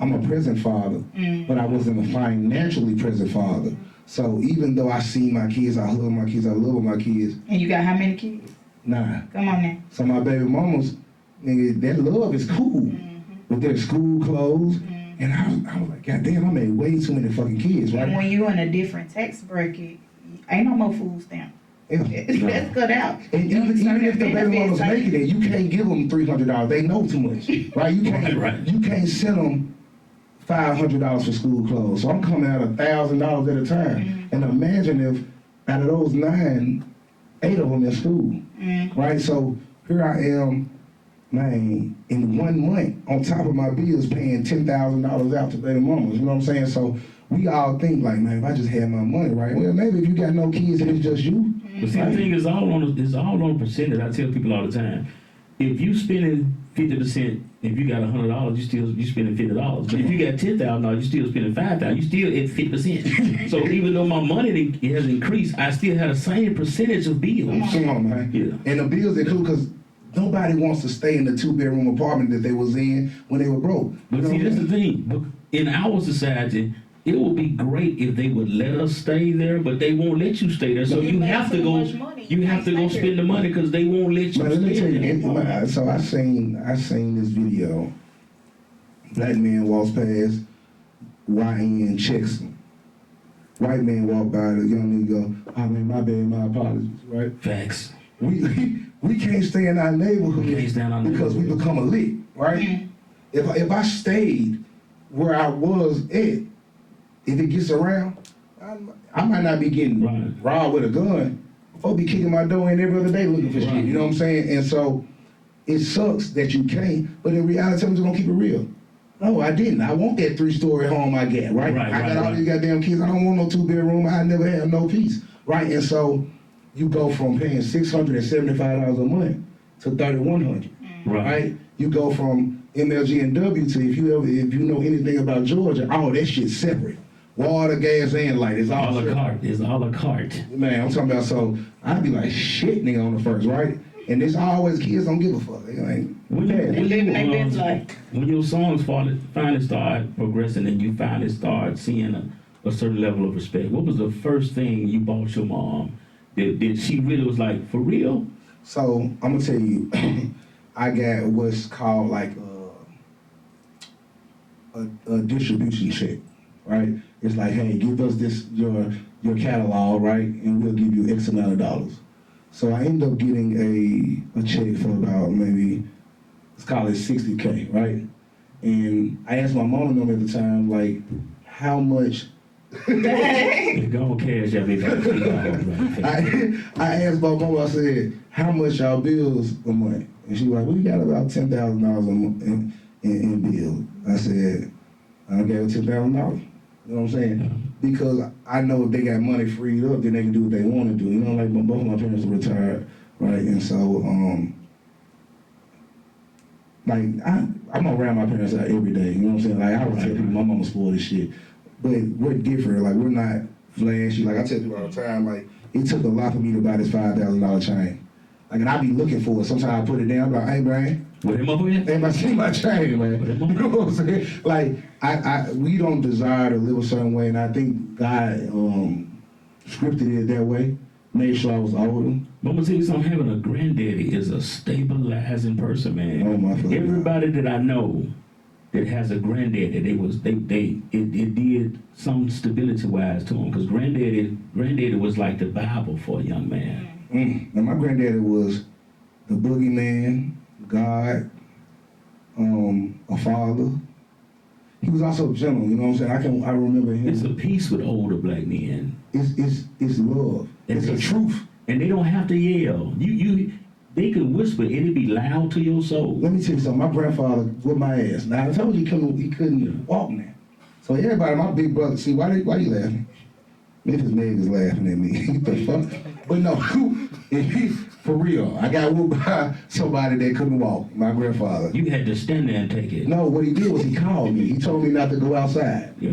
[SPEAKER 4] I'm a present father, but I wasn't a financially present father. So even though I see my kids, I hug my kids, I love my kids.
[SPEAKER 2] And you got how many kids?
[SPEAKER 4] 9.
[SPEAKER 2] Come on now.
[SPEAKER 4] So my baby mamas, nigga, that love is cool. With their school clothes. And I was like, God damn, I made way too many fucking kids, right?
[SPEAKER 2] And when you're in a different tax bracket, ain't no more food stamp.
[SPEAKER 4] Yeah.
[SPEAKER 2] That's cut out.
[SPEAKER 4] And even if the baby mama's making it, you can't give them $300. They know too much, right? You can't send them $500 for school clothes. So I'm coming out $1,000 at a time. And imagine if out of those 9, 8 of them in school, right? So here I am, man, in 1 month, on top of my bills, paying $10,000 out to baby mamas. You know what I'm saying? So we all think like, man, if I just had my money, right? Well, maybe if you got no kids and it's just you.
[SPEAKER 3] But see, the thing is all on a percentage. I tell people all the time, if you spending 50%, if you got $100, you spending $50. But if you got $10,000, you still spending $5,000. You still at 50%. So even though my money has increased, I still have the same percentage of bills.
[SPEAKER 4] Come on, man.
[SPEAKER 3] Yeah.
[SPEAKER 4] And the bills include, because nobody wants to stay in the 2-bedroom apartment that they was in when they were broke.
[SPEAKER 3] But see, that's the thing. In our society, it would be great if they would let us stay there, but they won't let you stay there. So you have to go. You have to go spend the money because they won't let you.
[SPEAKER 4] But let me tell
[SPEAKER 3] stay
[SPEAKER 4] you,
[SPEAKER 3] there.
[SPEAKER 4] so I seen this video. Black man walks past, YN checks him. White man walk by, the young nigga go, "Oh man, my bad, my apologies." Right?
[SPEAKER 3] Facts.
[SPEAKER 4] We can't stay in our neighborhood because we become a lick, right? If I stayed where I was at, if it gets around, I might not be getting robbed with a gun. Folks be kicking my door in every other day looking for shit. You know what I'm saying? And so it sucks that you can't, but in reality, I'm just gonna keep it real. No, I didn't. I want that 3-story home I get, right? I got all these goddamn kids. I don't want no 2-bedroom. I never have no peace, right? And so you go from paying $675 a month to $3,100, right? You go from MLG and W to if you know anything about Georgia, all that shit's separate. Water, gas, and light. It's all
[SPEAKER 3] a la carte. It's a la carte.
[SPEAKER 4] Man, I'm talking about, so I'd be like, shit, nigga, on the first, right? And there's always kids don't give a fuck. They like,
[SPEAKER 3] when your songs finally start progressing and you finally start seeing a certain level of respect, what was the first thing you bought your mom? Did she really was like, for real?
[SPEAKER 4] So I'm gonna tell you, I got what's called like a distribution check, right? It's like, hey, give us this your catalog, right, and we'll give you X amount of dollars. So I ended up getting a check for about maybe, let's call it $60K, right? And I asked my mom and them at the time, like, how much.
[SPEAKER 3] Go on, cash out.
[SPEAKER 4] I asked my mom, I said, how much y'all bills a month? And she was like, we got about $10,000 a month in bills. I said, I gave her $10,000. You know what I'm saying? Yeah. Because I know if they got money freed up, then they can do what they want to do. You know, like both of my parents are retired, right? And so, like, I'm around my parents out every day. You know what I'm saying? Like, I always tell people my mama spoiled this shit. But we're different. Like, we're not flashy. Like, I tell people all the time, like, it took a lot for me to buy this $5,000 chain. Like, and I be looking for it. Sometimes I put it down, I'm like, hey, Brian.
[SPEAKER 3] What am I doing?
[SPEAKER 4] Hey, I see my chain, man. You know what I'm saying? Like, we don't desire to live a certain way, and I think God scripted it that way. Made sure I was older.
[SPEAKER 3] But I'm gonna tell you something. Having a granddaddy is a stabilizing person, man.
[SPEAKER 4] Oh my God.
[SPEAKER 3] Everybody that I know that has a granddaddy, it did some stability wise to him, because granddaddy was like the Bible for a young man.
[SPEAKER 4] And my granddaddy was the boogeyman, God, a father. He was also gentle, you know what I'm saying? I remember him.
[SPEAKER 3] It's a peace with older black men.
[SPEAKER 4] It's love. It's a truth.
[SPEAKER 3] And they don't have to yell. They they could whisper and it be loud to your soul.
[SPEAKER 4] Let me tell you something. My grandfather whipped my ass. Now I told you he couldn't walk now. So everybody, my big brother, see why you laughing? Memphis Legends laughing at me. What the fuck? But no, for real, I got whooped by somebody that couldn't walk. My grandfather.
[SPEAKER 3] You had to stand there and take it.
[SPEAKER 4] No, what he did was he called me. He told me not to go outside.
[SPEAKER 3] Yeah.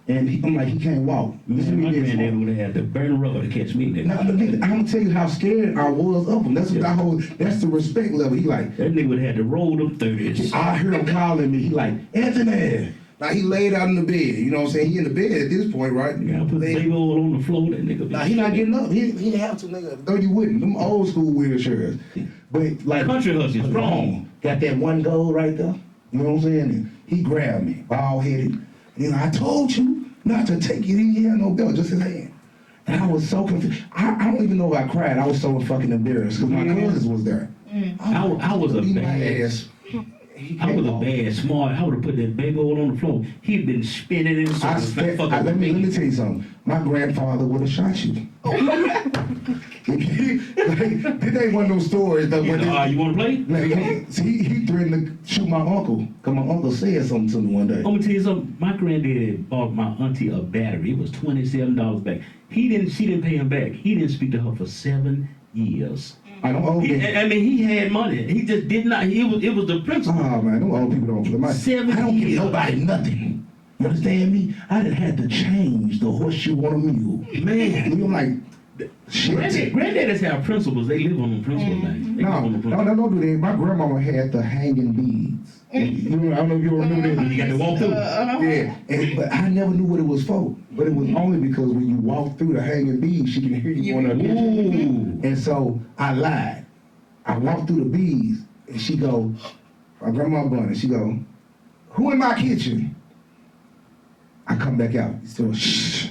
[SPEAKER 4] And I'm like, he can't walk.
[SPEAKER 3] Man, my granddad would have had to burn rubber to catch me.
[SPEAKER 4] Now, I'm gonna tell you how scared I was of him. That's what that's the respect level. He like
[SPEAKER 3] that nigga would have had to roll them 30s.
[SPEAKER 4] I heard him calling me. He like, Anthony. Now he laid out in the bed. You know what I'm saying? He in the bed at this point, right?
[SPEAKER 3] Yeah, put baby oil on the floor. That nigga.
[SPEAKER 4] Now he not getting up. He didn't have to, nigga. Though you wouldn't. Them old school wheelchairs. But like
[SPEAKER 3] country hustle, strong.
[SPEAKER 4] Got that one goal right there. You know what I'm saying? And he grabbed me, bald headed. And I told you not to take it. He didn't have no belt, just his hand. And I was so confused. I don't even know if I cried. I was so fucking embarrassed because my cousins was there.
[SPEAKER 3] I was a bad. I was a bad smart. I would have put that baby oil on the floor. He'd been spinning in circles.
[SPEAKER 4] Let me tell you something. My grandfather would have shot you. This ain't one of those stories.
[SPEAKER 3] You want to play?
[SPEAKER 4] Like, he threatened to shoot my uncle because my uncle said something to me one day.
[SPEAKER 3] I'm gonna tell you something. My granddad bought my auntie a battery. It was $27 back. She didn't pay him back. He didn't speak to her for 7 years.
[SPEAKER 4] I don't owe him.
[SPEAKER 3] He had money. He just did not. It was the principle.
[SPEAKER 4] Oh man, them old people don't play money.
[SPEAKER 3] 7 years.
[SPEAKER 4] I don't give nobody nothing. You understand me? I done had to change the horseshoe on a mule. Man, I'm like, shit.
[SPEAKER 3] Granddaddies have principles. They live on the principles, man.
[SPEAKER 4] No, don't do that. My grandmama had the hanging beads. I don't know if you remember that.
[SPEAKER 3] You got to walk through.
[SPEAKER 4] Yeah, but I never knew what it was for. But it was only because when you walk through the hanging beads, she can hear you going up there. And so I lied. I walked through the beads, and she go, my grandma Bunny, she go, who in my kitchen? I come back out. So shh.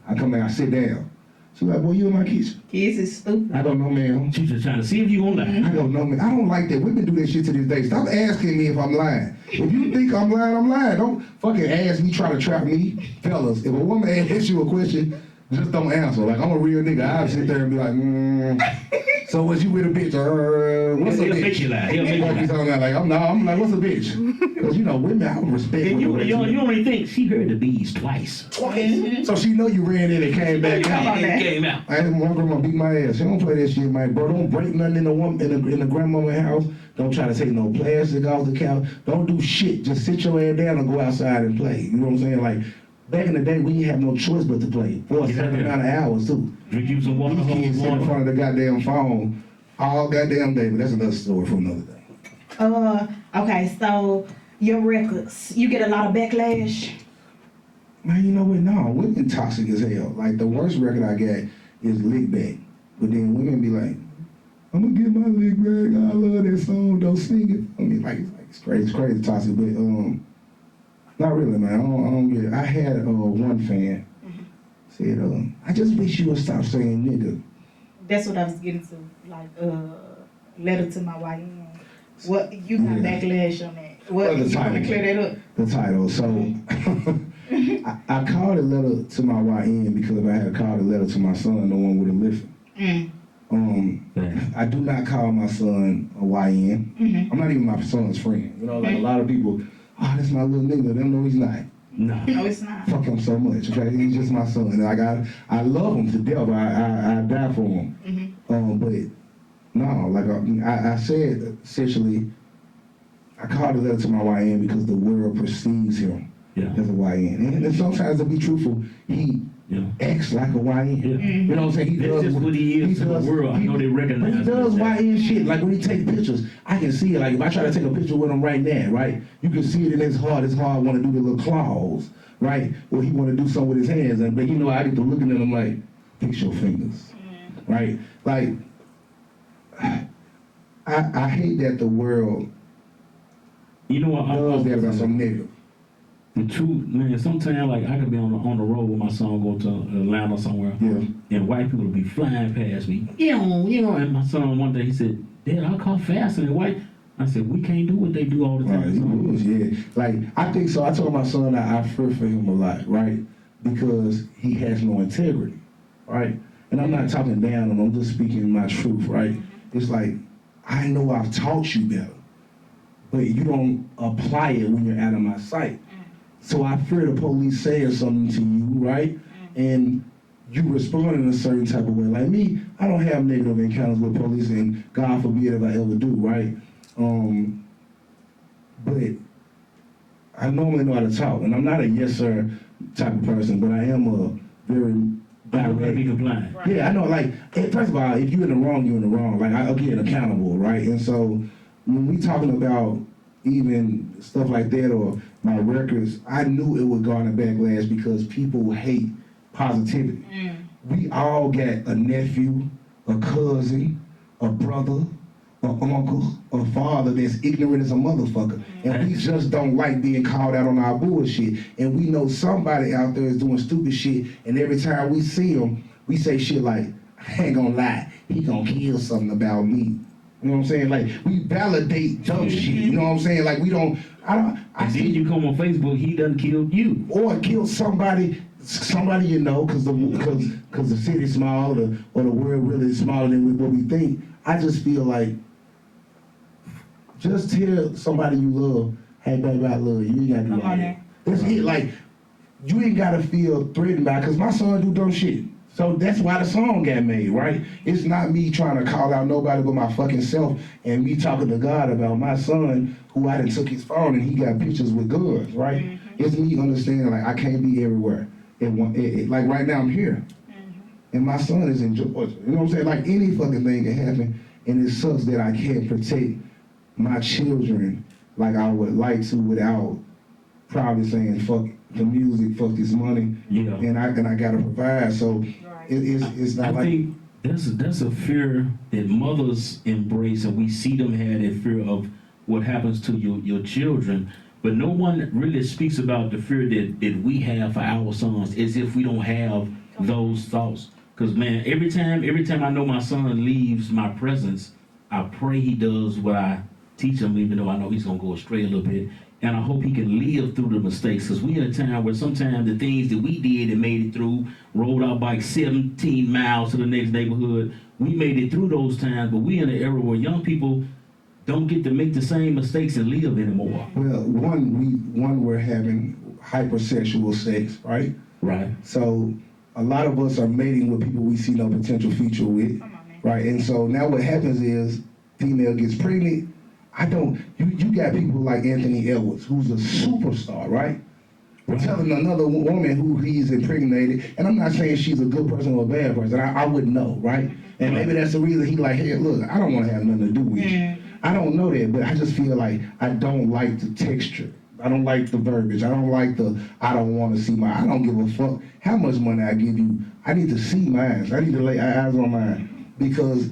[SPEAKER 4] I come back. I sit down. She like, boy, you in my kitchen?
[SPEAKER 2] Kids is stupid.
[SPEAKER 4] I don't know, man.
[SPEAKER 3] She's just trying to see if you gonna lie.
[SPEAKER 4] I don't know, man. I don't like that. Women do that shit to this day. Stop asking me if I'm lying. If you think I'm lying, I'm lying. Don't fucking ask me, try to trap me. Fellas, if a woman asks you a question, just don't answer. Like, I'm a real nigga. I'll sit there and be like, so was you with a bitch? What's a bitch?
[SPEAKER 3] He'll make you lie. He'll make you lie.
[SPEAKER 4] Like, I'm like, what's a bitch? Because, you know, women, I respect
[SPEAKER 3] and
[SPEAKER 4] women.
[SPEAKER 3] You only think she heard the bees twice.
[SPEAKER 2] Mm-hmm.
[SPEAKER 4] So she know you ran in and came back out.
[SPEAKER 3] Came out.
[SPEAKER 4] I had one grandma beat my ass. She don't play that shit, man. Bro, don't break nothing in the grandmama house. Don't try to take no plastic off the couch. Don't do shit. Just sit your ass down and go outside and play. You know what I'm saying? Like, back in the day, we didn't have no choice but to play for a certain amount of hours, too.
[SPEAKER 3] Drink you some water.
[SPEAKER 4] Kids sit in front of the goddamn phone all goddamn day, but that's another story for another day.
[SPEAKER 2] Okay, so your records, you get a lot of backlash?
[SPEAKER 4] Man, you know what? No, women toxic as hell. Like, the worst record I got is Lick Back. But then women be like, I'm gonna get my lick back. I love that song. Don't sing it. I mean, like it's crazy toxic. But not really, man. I don't get it. I had one fan said, I just wish you would stop saying nigga.
[SPEAKER 2] That's what I was getting to. Like, letter to my YN. What you got backlash on that? What you want to clear that up?
[SPEAKER 4] The title. So I called a letter to my YN because if I had called a letter to my son, no one would have listened. I do not call my son a YN. I'm not even my son's friend. You know, like a lot of people, oh, that's my little nigga. They don't know he's not.
[SPEAKER 2] No, it's not.
[SPEAKER 4] Fuck him so much, okay? He's just my son. And I love him to death. I die for him. But no, like I said, essentially, I called a letter to my YN because the world perceives him as a YN. And sometimes, to be truthful, he acts like a YN. You know what I'm saying?
[SPEAKER 3] That's just what he is to the world. I know they recognize
[SPEAKER 4] he does YN shit. Like when he take pictures, I can see it. Like if I try to take a picture with him right now, right? You can see it in his heart. His heart want to do the little claws, right? Or he want to do something with his hands. But you know, I get to looking at him like, fix your fingers, right? Like, I hate that the world does that about some nigga.
[SPEAKER 3] The truth, man, sometimes like I could be on the road with my son, go to Atlanta somewhere, and white people would be flying past me. And my son one day he said, Dad, I'll call faster than white. I said, we can't do what they do all the time.
[SPEAKER 4] Right, like I think so. I told my son that I fear for him a lot, right? Because he has no integrity, right? And I'm not talking down on him, I'm just speaking my truth, right? It's like I know I've taught you better, but you don't apply it when you're out of my sight. So I fear the police saying something to you, right? And you respond in a certain type of way. Like me, I don't have negative encounters with police, and God forbid if I ever do, right? But I normally know how to talk, and I'm not a yes sir type of person, but I am a very direct.
[SPEAKER 3] Be compliant.
[SPEAKER 2] Right.
[SPEAKER 4] Yeah, I know. Like, first of all, if you're in the wrong, you're in the wrong. Like, I'll get accountable, right? And so when we talking about even stuff like that or my records, I knew it would garner backlash because people hate positivity. We all got a nephew, a cousin, a brother, an uncle, a father that's ignorant as a motherfucker. And we just don't like being called out on our bullshit. And we know somebody out there is doing stupid shit, and every time we see them, we say shit like, I ain't gonna lie, he gonna kill something about me. You know what I'm saying? Like, we validate dumb shit. You know what I'm saying? Like, we don't, I
[SPEAKER 3] And
[SPEAKER 4] see
[SPEAKER 3] then you come on Facebook, he done killed you.
[SPEAKER 4] or kill somebody you know, because the city's small or the world really is smaller than what we think. I just feel like, just tell somebody you love, hey baby, I love you. You ain't gotta do all that. That's it. Like, you ain't gotta feel threatened by it, because my son do dumb shit. So that's why the song got made, right? It's not me trying to call out nobody but my fucking self, and me talking to God about my son who I done took his phone and he got pictures with guns, right? It's me understanding like I can't be everywhere. Like right now I'm here, and my son is in Georgia. You know what I'm saying? Like any fucking thing can happen, and it sucks that I can't protect my children like I would like to without probably saying fuck the music, fuck this money,
[SPEAKER 3] Yeah.
[SPEAKER 4] and I gotta provide. So it's not
[SPEAKER 3] I
[SPEAKER 4] like.
[SPEAKER 3] think that's a fear that mothers embrace, and we see them have that fear of what happens to your children. But no one really speaks about the fear that we have for our sons, as if we don't have those thoughts. Because man, every time I know my son leaves my presence, I pray he does what I teach him, even though I know he's gonna go astray a little bit. And I hope he can live through the mistakes. Because we in a time where sometimes the things that we did and made it through, rode our bike 17 miles to the next neighborhood, we made it through those times. But we in an era where young people don't get to make the same mistakes and live anymore.
[SPEAKER 4] Well, we're having hypersexual sex, right?
[SPEAKER 3] Right.
[SPEAKER 4] So a lot of us are mating with people we see no potential future with, right? And so now what happens is female gets pregnant. You got people like Anthony Edwards, who's a superstar, right? Telling another woman who he's impregnated, and I'm not saying she's a good person or a bad person, I wouldn't know, right? And maybe that's the reason he like, hey, look, I don't want to have nothing to do with you. I don't know that, but I just feel like I don't like the texture. I don't like the verbiage. I don't like I don't want to see I don't give a fuck how much money I give you. I need to see mine. I need to lay eyes on mine. Because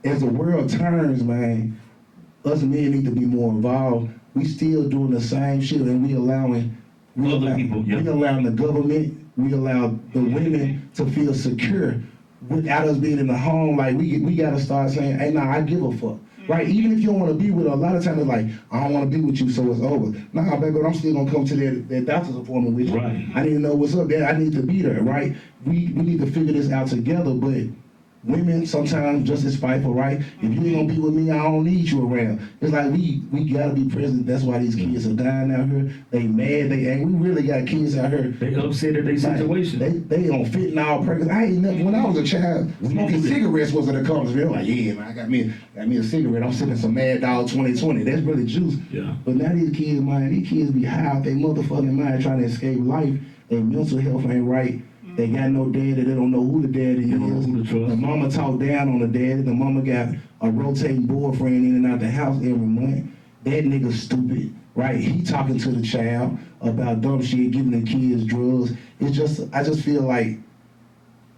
[SPEAKER 4] as the world turns, man, us men need to be more involved. We still doing the same shit, and we allowing the government, we allow the women to feel secure without us being in the home. Like we gotta start saying, hey, nah, I give a fuck. Right? Even if you don't want to be with her, a lot of times it's like, I don't want to be with you, so it's over. Nah, baby, but I'm still going to come to that doctor's appointment with you.
[SPEAKER 3] Right.
[SPEAKER 4] I need to know what's up there. I need to be there, right? We need to figure this out together, but women sometimes just as spiteful, right? If you ain't going to be with me, I don't need you around. It's like we got to be present. That's why these kids are dying out here. They mad, they angry. We really got kids out here.
[SPEAKER 3] They upset at their situation.
[SPEAKER 4] They on fentanyl pregnant. I ain't never, when I was a child, smoking cigarettes was an accomplishment. Like, yeah, man, I got me a cigarette. I'm sitting some Mad Dog 2020. That's really juice.
[SPEAKER 3] Yeah.
[SPEAKER 4] But now these kids be high out their motherfucking mind trying to escape life. Their mental health ain't right. They got no daddy. They don't know who the daddy is. The mama talk down on the daddy. The mama got a rotating boyfriend in and out the house every month. That nigga stupid, right? He talking to the child about dumb shit, giving the kids drugs. I just feel like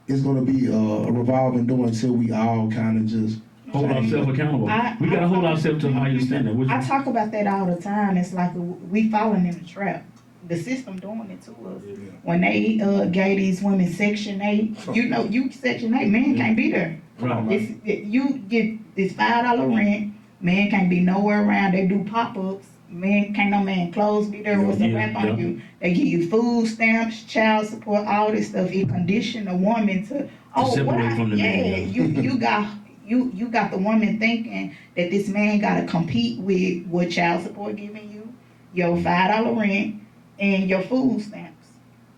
[SPEAKER 4] it's gonna be a revolving door until we all kind of just
[SPEAKER 3] hold ourselves accountable. We gotta hold ourselves to a higher standard.
[SPEAKER 2] I talk about that all the time. It's like we falling in a trap. The system doing it to us. Yeah. When they gave these women Section 8, you Section 8, man can't be there.
[SPEAKER 3] Right.
[SPEAKER 2] You get this $5 rent, man can't be nowhere around. They do pop-ups, can't no man clothes be there with a wrap on you. They give you food stamps, child support, all this stuff. It condition a woman to
[SPEAKER 3] separate from the man.
[SPEAKER 2] you You got the woman thinking that this man gotta compete with what child support giving you, your $5 rent, and your food stamps.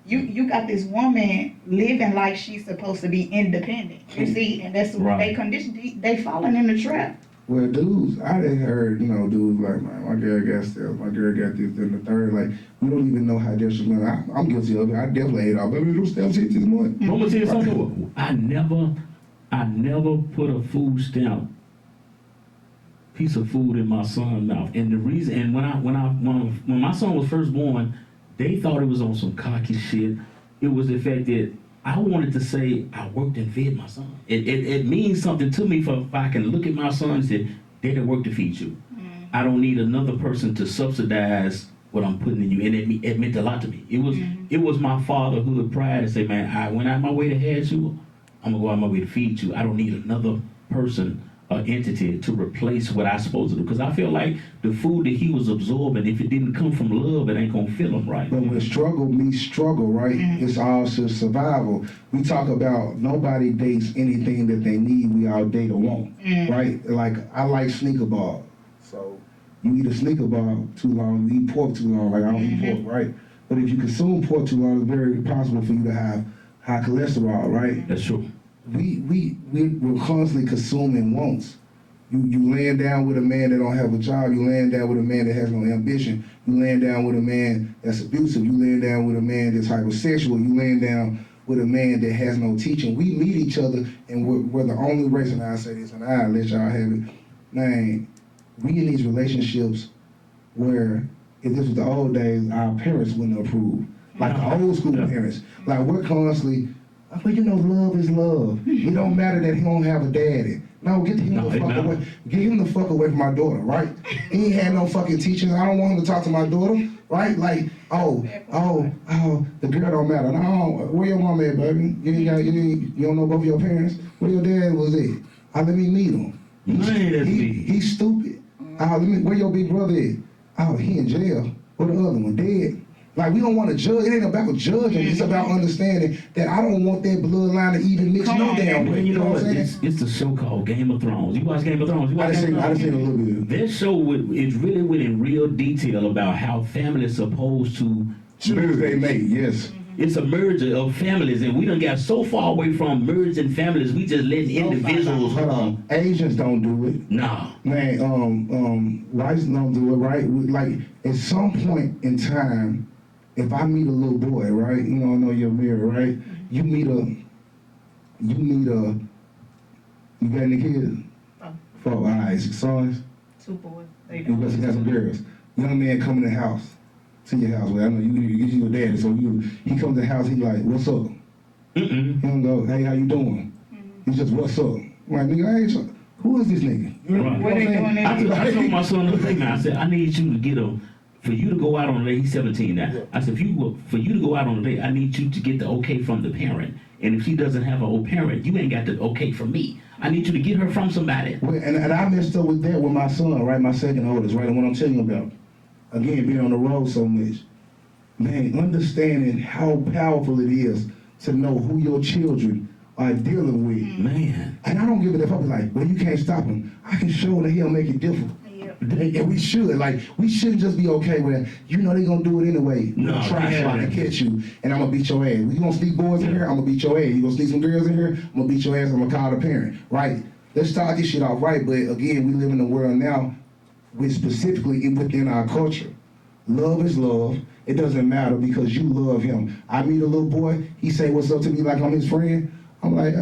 [SPEAKER 2] You got this woman living like she's supposed to be independent. You see, and that's what they condition. They falling in the trap.
[SPEAKER 4] Well, dudes, I done heard, dudes like, man, my girl got steps, my girl got this, and the third, like, we don't even know how desperate, man. I'm guilty of it. I definitely ate off. Baby, those steps hit this morning.
[SPEAKER 3] I'm gonna tell you something. I never put a food stamp piece of food in my son's mouth. And the reason, and when my son was first born, they thought it was on some cocky shit. It was the fact that I wanted to say I worked and fed my son. It means something to me if I can look at my son and say, Daddy worked to feed you. I don't need another person to subsidize what I'm putting in you. And it meant a lot to me. It was my fatherhood pride to say, man, I went out my way to have you. I'm gonna go out my way to feed you. I don't need another person or entity to replace what I'm supposed to do. Because I feel like the food that he was absorbing, if it didn't come from love, it ain't gonna fill him right.
[SPEAKER 4] But when struggle meets struggle, right, it's all just survival. We talk about nobody dates anything that they need, we all date or want, right? Like, I like sneaker ball. So you eat a sneaker ball too long, you eat pork too long, like I don't eat pork, right? But if you consume pork too long, it's very possible for you to have high cholesterol, right?
[SPEAKER 3] That's true.
[SPEAKER 4] We're constantly consuming wants. You laying down with a man that don't have a job. You laying down with a man that has no ambition. You laying down with a man that's abusive. You laying down with a man that's hypersexual. You laying down with a man that has no teaching. We meet each other, and we're the only race, and I say this, and I'll let y'all have it. Man, we in these relationships where, if this was the old days, our parents wouldn't approve. Like the old school parents. Like, we're constantly, but love is love. It don't matter that he don't have a daddy. No, get him the fuck away. Get him the fuck away from my daughter, right? He ain't had no fucking teachings. I don't want him to talk to my daughter, right? Like, the girl don't matter. No, where your mom at, baby? You don't know both your parents? Where your dad was at? Let me meet him. He's stupid. Where your big brother at? He in jail. Where the other one? Dead. Like, we don't want to judge. It ain't about judging. It's about understanding that I don't want that bloodline to even mix no damn way.
[SPEAKER 3] You know what? It's a show called Game of Thrones. You watch Game of Thrones?
[SPEAKER 4] I just seen a little bit of it.
[SPEAKER 3] That show is really went in real detail about how family is supposed to
[SPEAKER 4] choose they mate, yes.
[SPEAKER 3] It's a merger of families, and we done got so far away from merging families, we just let individuals.
[SPEAKER 4] Hold on. Asians don't do it.
[SPEAKER 3] No.
[SPEAKER 4] Man, whites don't do it, right? Like, at some point in time, if I meet a little boy, right? I know you're married, right? You got any kids? 4 eyes, sons?
[SPEAKER 2] 2 boys.
[SPEAKER 4] You got some girls. Young man come in the house, to your house. Well, I know you your daddy, so he comes to the house, he like, what's up? He don't go, hey, how you doing? He's just, what's up? I'm like, nigga, hey, who is this nigga?
[SPEAKER 3] Right.
[SPEAKER 2] What they doing there?
[SPEAKER 3] I told my son the other day, man, I said, I need you to get for you to go out on a date. He's 17 now. I said, for you to go out on a date, I need you to get the okay from the parent. And if she doesn't have an old parent, you ain't got the okay from me. I need you to get her from somebody.
[SPEAKER 4] Well, and I messed up with that with my son, right? My second oldest, right? And what I'm telling you about, again, being on the road so much, man, understanding how powerful it is to know who your children are dealing with.
[SPEAKER 3] Man.
[SPEAKER 4] And I don't give a fuck. Like, well, you can't stop him. I can show that he'll make it different. And we should. Like, we shouldn't just be okay with, they gonna do it anyway.
[SPEAKER 3] No,
[SPEAKER 4] try to catch you, and I'm gonna beat your ass. You gonna sneak boys in here? I'm gonna beat your ass. You gonna sneak some girls in here? I'm gonna beat your ass. I'm gonna call the parent. Right? Let's start this shit off right. But again, we live in a world now, which specifically within our culture, love is love. It doesn't matter because you love him. I meet a little boy. He say what's up to me like I'm his friend. I'm like,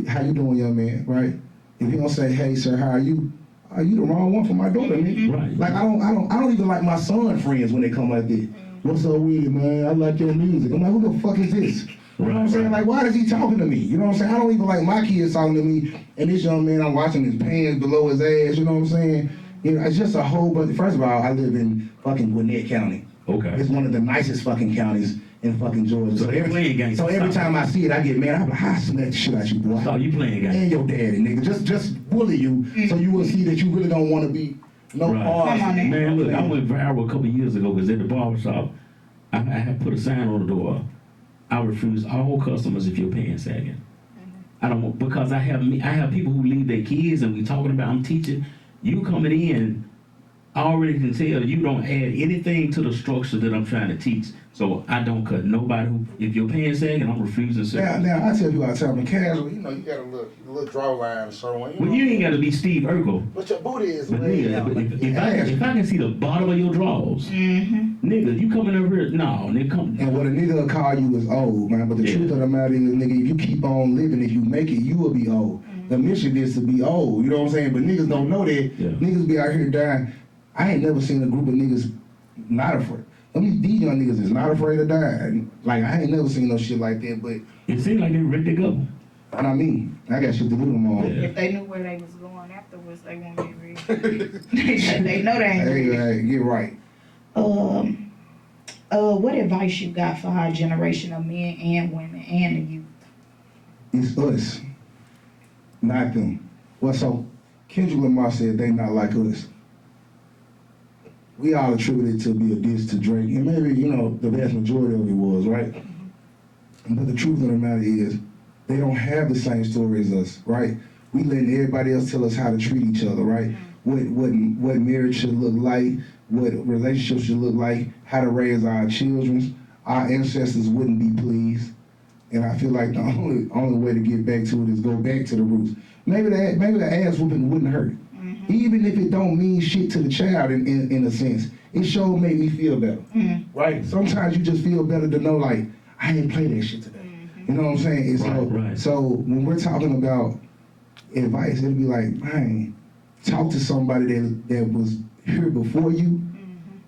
[SPEAKER 4] how you doing, young man? Right? If he don't say, hey, sir, how are you? Are you the wrong one for my daughter, man?
[SPEAKER 3] Right.
[SPEAKER 4] Like, I don't even like my son friends when they come like this. What's up with you, man? I like your music. I'm like, who the fuck is this? You know what I'm saying? Like, why is he talking to me? You know what I'm saying? I don't even like my kids talking to me. And this young man, I'm watching his pants below his ass. You know what I'm saying? It's just a whole bunch. First of all, I live in fucking Gwinnett County.
[SPEAKER 3] Okay.
[SPEAKER 4] It's one of the nicest fucking counties in fucking Georgia. So every time I see it, I get mad. I'm like, I smack the shit out you, boy.
[SPEAKER 3] So you playing games.
[SPEAKER 4] And your daddy, nigga. Just bully you so you will see that you really don't want to be part.
[SPEAKER 3] Man, look, I went viral a couple of years ago because at the barbershop, I had put a sign on the door. I refuse all customers if your pants sagging. I don't because I have people who leave their kids and we talking about I'm teaching. You coming in, I already can tell you don't add anything to the structure that I'm trying to teach. So I don't cut nobody who, if your pants sagging, I'm refusing to.
[SPEAKER 4] Now I tell you all the time, casual, you know, you got a little draw line or so on.
[SPEAKER 3] Well, you ain't got to be Steve Urkel.
[SPEAKER 4] But your booty is
[SPEAKER 3] But
[SPEAKER 4] way
[SPEAKER 3] nigga,
[SPEAKER 4] down.
[SPEAKER 3] if I can see the bottom of your drawers, nigga, you coming over here? No, nigga, come.
[SPEAKER 4] And what a nigga will call you is old, man. But the truth of the matter is, nigga, if you keep on living, if you make it, you will be old. The mission is to be old. You know what I'm saying? But niggas don't know that.
[SPEAKER 3] Yeah.
[SPEAKER 4] Niggas be out here dying. I ain't never seen a group of niggas not afraid. I mean, these young niggas is not afraid of dying. Like, I ain't never seen no shit like that, but...
[SPEAKER 3] It seems like they ready to go.
[SPEAKER 4] What I mean, I got shit to do tomorrow.
[SPEAKER 3] Yeah.
[SPEAKER 2] If they knew where they was going afterwards, they won't get ready. They know they ain't ready.
[SPEAKER 4] Hey, get right.
[SPEAKER 2] What advice you got for our generation of men and women and the youth?
[SPEAKER 4] It's us, not them. Well, so, Kendrick Lamar said they not like us. We all attributed it to be a diss to Drake, and maybe, you know, the vast majority of it was, right? But the truth of the matter is, they don't have the same story as us, right? We letting everybody else tell us how to treat each other, right? What marriage should look like, what relationships should look like, how to raise our children. Our ancestors wouldn't be pleased. And I feel like the only way to get back to it is go back to the roots. Maybe the ass whooping wouldn't hurt. Even if it don't mean shit to the child in a sense, it sure made me feel better, right? Sometimes you just feel better to know, like, I didn't play that shit today. You know what I'm saying? And
[SPEAKER 3] Right.
[SPEAKER 4] So when we're talking about advice, it'd be like, man, talk to somebody that was here before you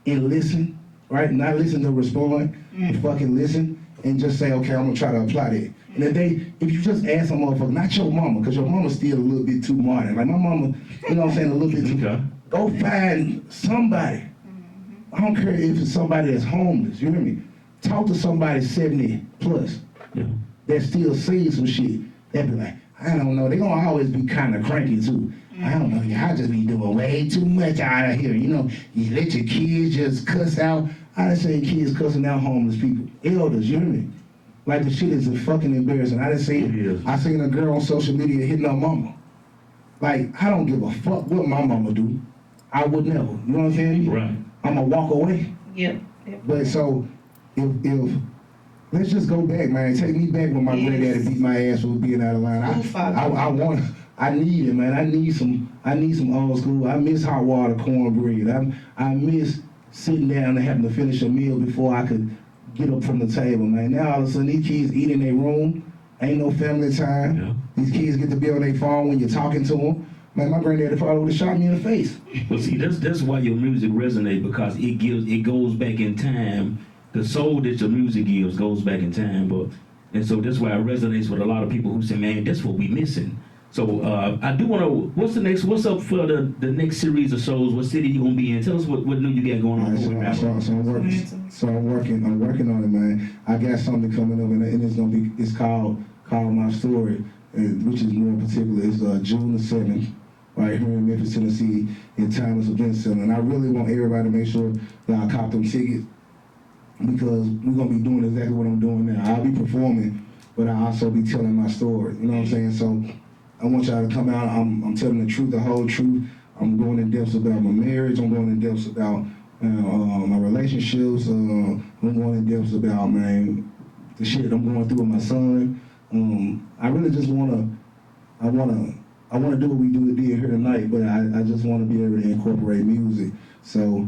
[SPEAKER 4] and listen, right? Not listen to respond, but fucking listen and just say, okay, I'm gonna try to apply that. And if you just ask a motherfucker, not your mama, because your mama's still a little bit too modern. Like my mama, you know what I'm saying, a little bit too.
[SPEAKER 3] Okay.
[SPEAKER 4] Go find somebody. I don't care if it's somebody that's homeless, you hear me? Talk to somebody 70 plus that still sees some shit. They be like, I don't know, they gonna always be kind of cranky too. I don't know, y'all just be doing way too much out of here. You know, you let your kids just cuss out. I done seen kids cussing out homeless people, elders, you hear me? Like the shit is fucking embarrassing. I seen a girl on social media hitting her mama. Like, I don't give a fuck what my mama do. I would never. You know what I'm saying?
[SPEAKER 3] Right.
[SPEAKER 4] I'ma walk away.
[SPEAKER 2] Yep.
[SPEAKER 4] But so, if let's just go back, man. Take me back when my granddaddy beat my ass for being out of line. I need it, man. I need some old school. I miss hot water cornbread. I miss sitting down and having to finish a meal before I could get up from the table, man. Now all of a sudden these kids eat in their room. Ain't no family time.
[SPEAKER 3] Yeah.
[SPEAKER 4] These kids get to be on their phone when you're talking to them. Man, my granddaddy probably would have shot me in the face.
[SPEAKER 3] Well, see, that's why your music resonates, because it goes back in time. The soul that your music gives goes back in time, and so that's why it resonates with a lot of people who say, man, that's what we missing. So I do want to, what's up for the next series of shows? What city you gonna be in? Tell us what new you got going on.
[SPEAKER 4] So I'm working on it, man. I got something coming up, and it's called My Story, which is more particular. It's June the 7th, right here in Memphis, Tennessee, in Thomas Event Center. And I really want everybody to make sure that I cop them tickets, because we're gonna be doing exactly what I'm doing now. I'll be performing, but I'll also be telling my story. You know what I'm saying? So I want y'all to come out. I'm telling the truth, the whole truth. I'm going in depth about my marriage. I'm going in depth about my relationships. I'm going in depth about, man, the shit I'm going through with my son. I really just wanna do what we did here tonight, but I just want to be able to incorporate music. So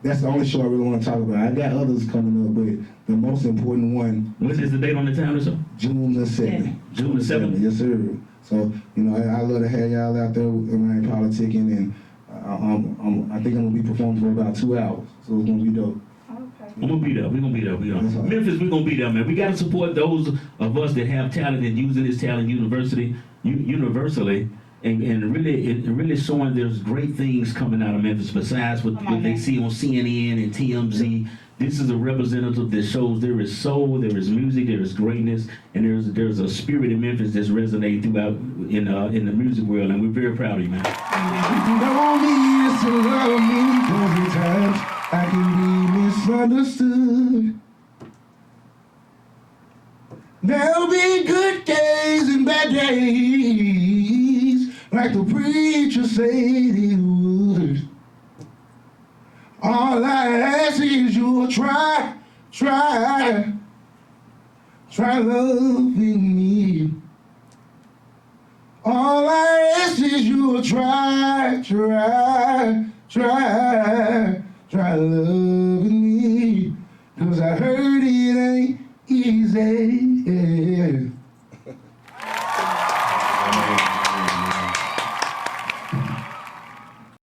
[SPEAKER 4] that's the only show I really want to talk about. I got others coming up, but the most important one.
[SPEAKER 3] When is the date on the time or so?
[SPEAKER 4] June the 7th.
[SPEAKER 3] Yeah. June the 7th.
[SPEAKER 4] Yes, sir. So, you know, I love to have y'all out there around politicking, and I think I'm gonna be performing for about 2 hours, so it's gonna be dope.
[SPEAKER 2] Okay.
[SPEAKER 3] I'm gonna be there. We're gonna be there. Memphis, we're gonna be there, man. We gotta support those of us that have talent and using this talent universally, and really showing there's great things coming out of Memphis besides what they see on CNN and TMZ. This is a representative that shows there is soul, there is music, there is greatness, and there's a spirit in Memphis that's resonating throughout in the music world, and we're very proud of you, man.
[SPEAKER 4] You know me is to love me, 'cause at times I can be misunderstood. There'll be good days and bad days. say these words. All I ask is you'll try loving me. All I ask is you'll try loving me. 'Cause I heard it ain't easy.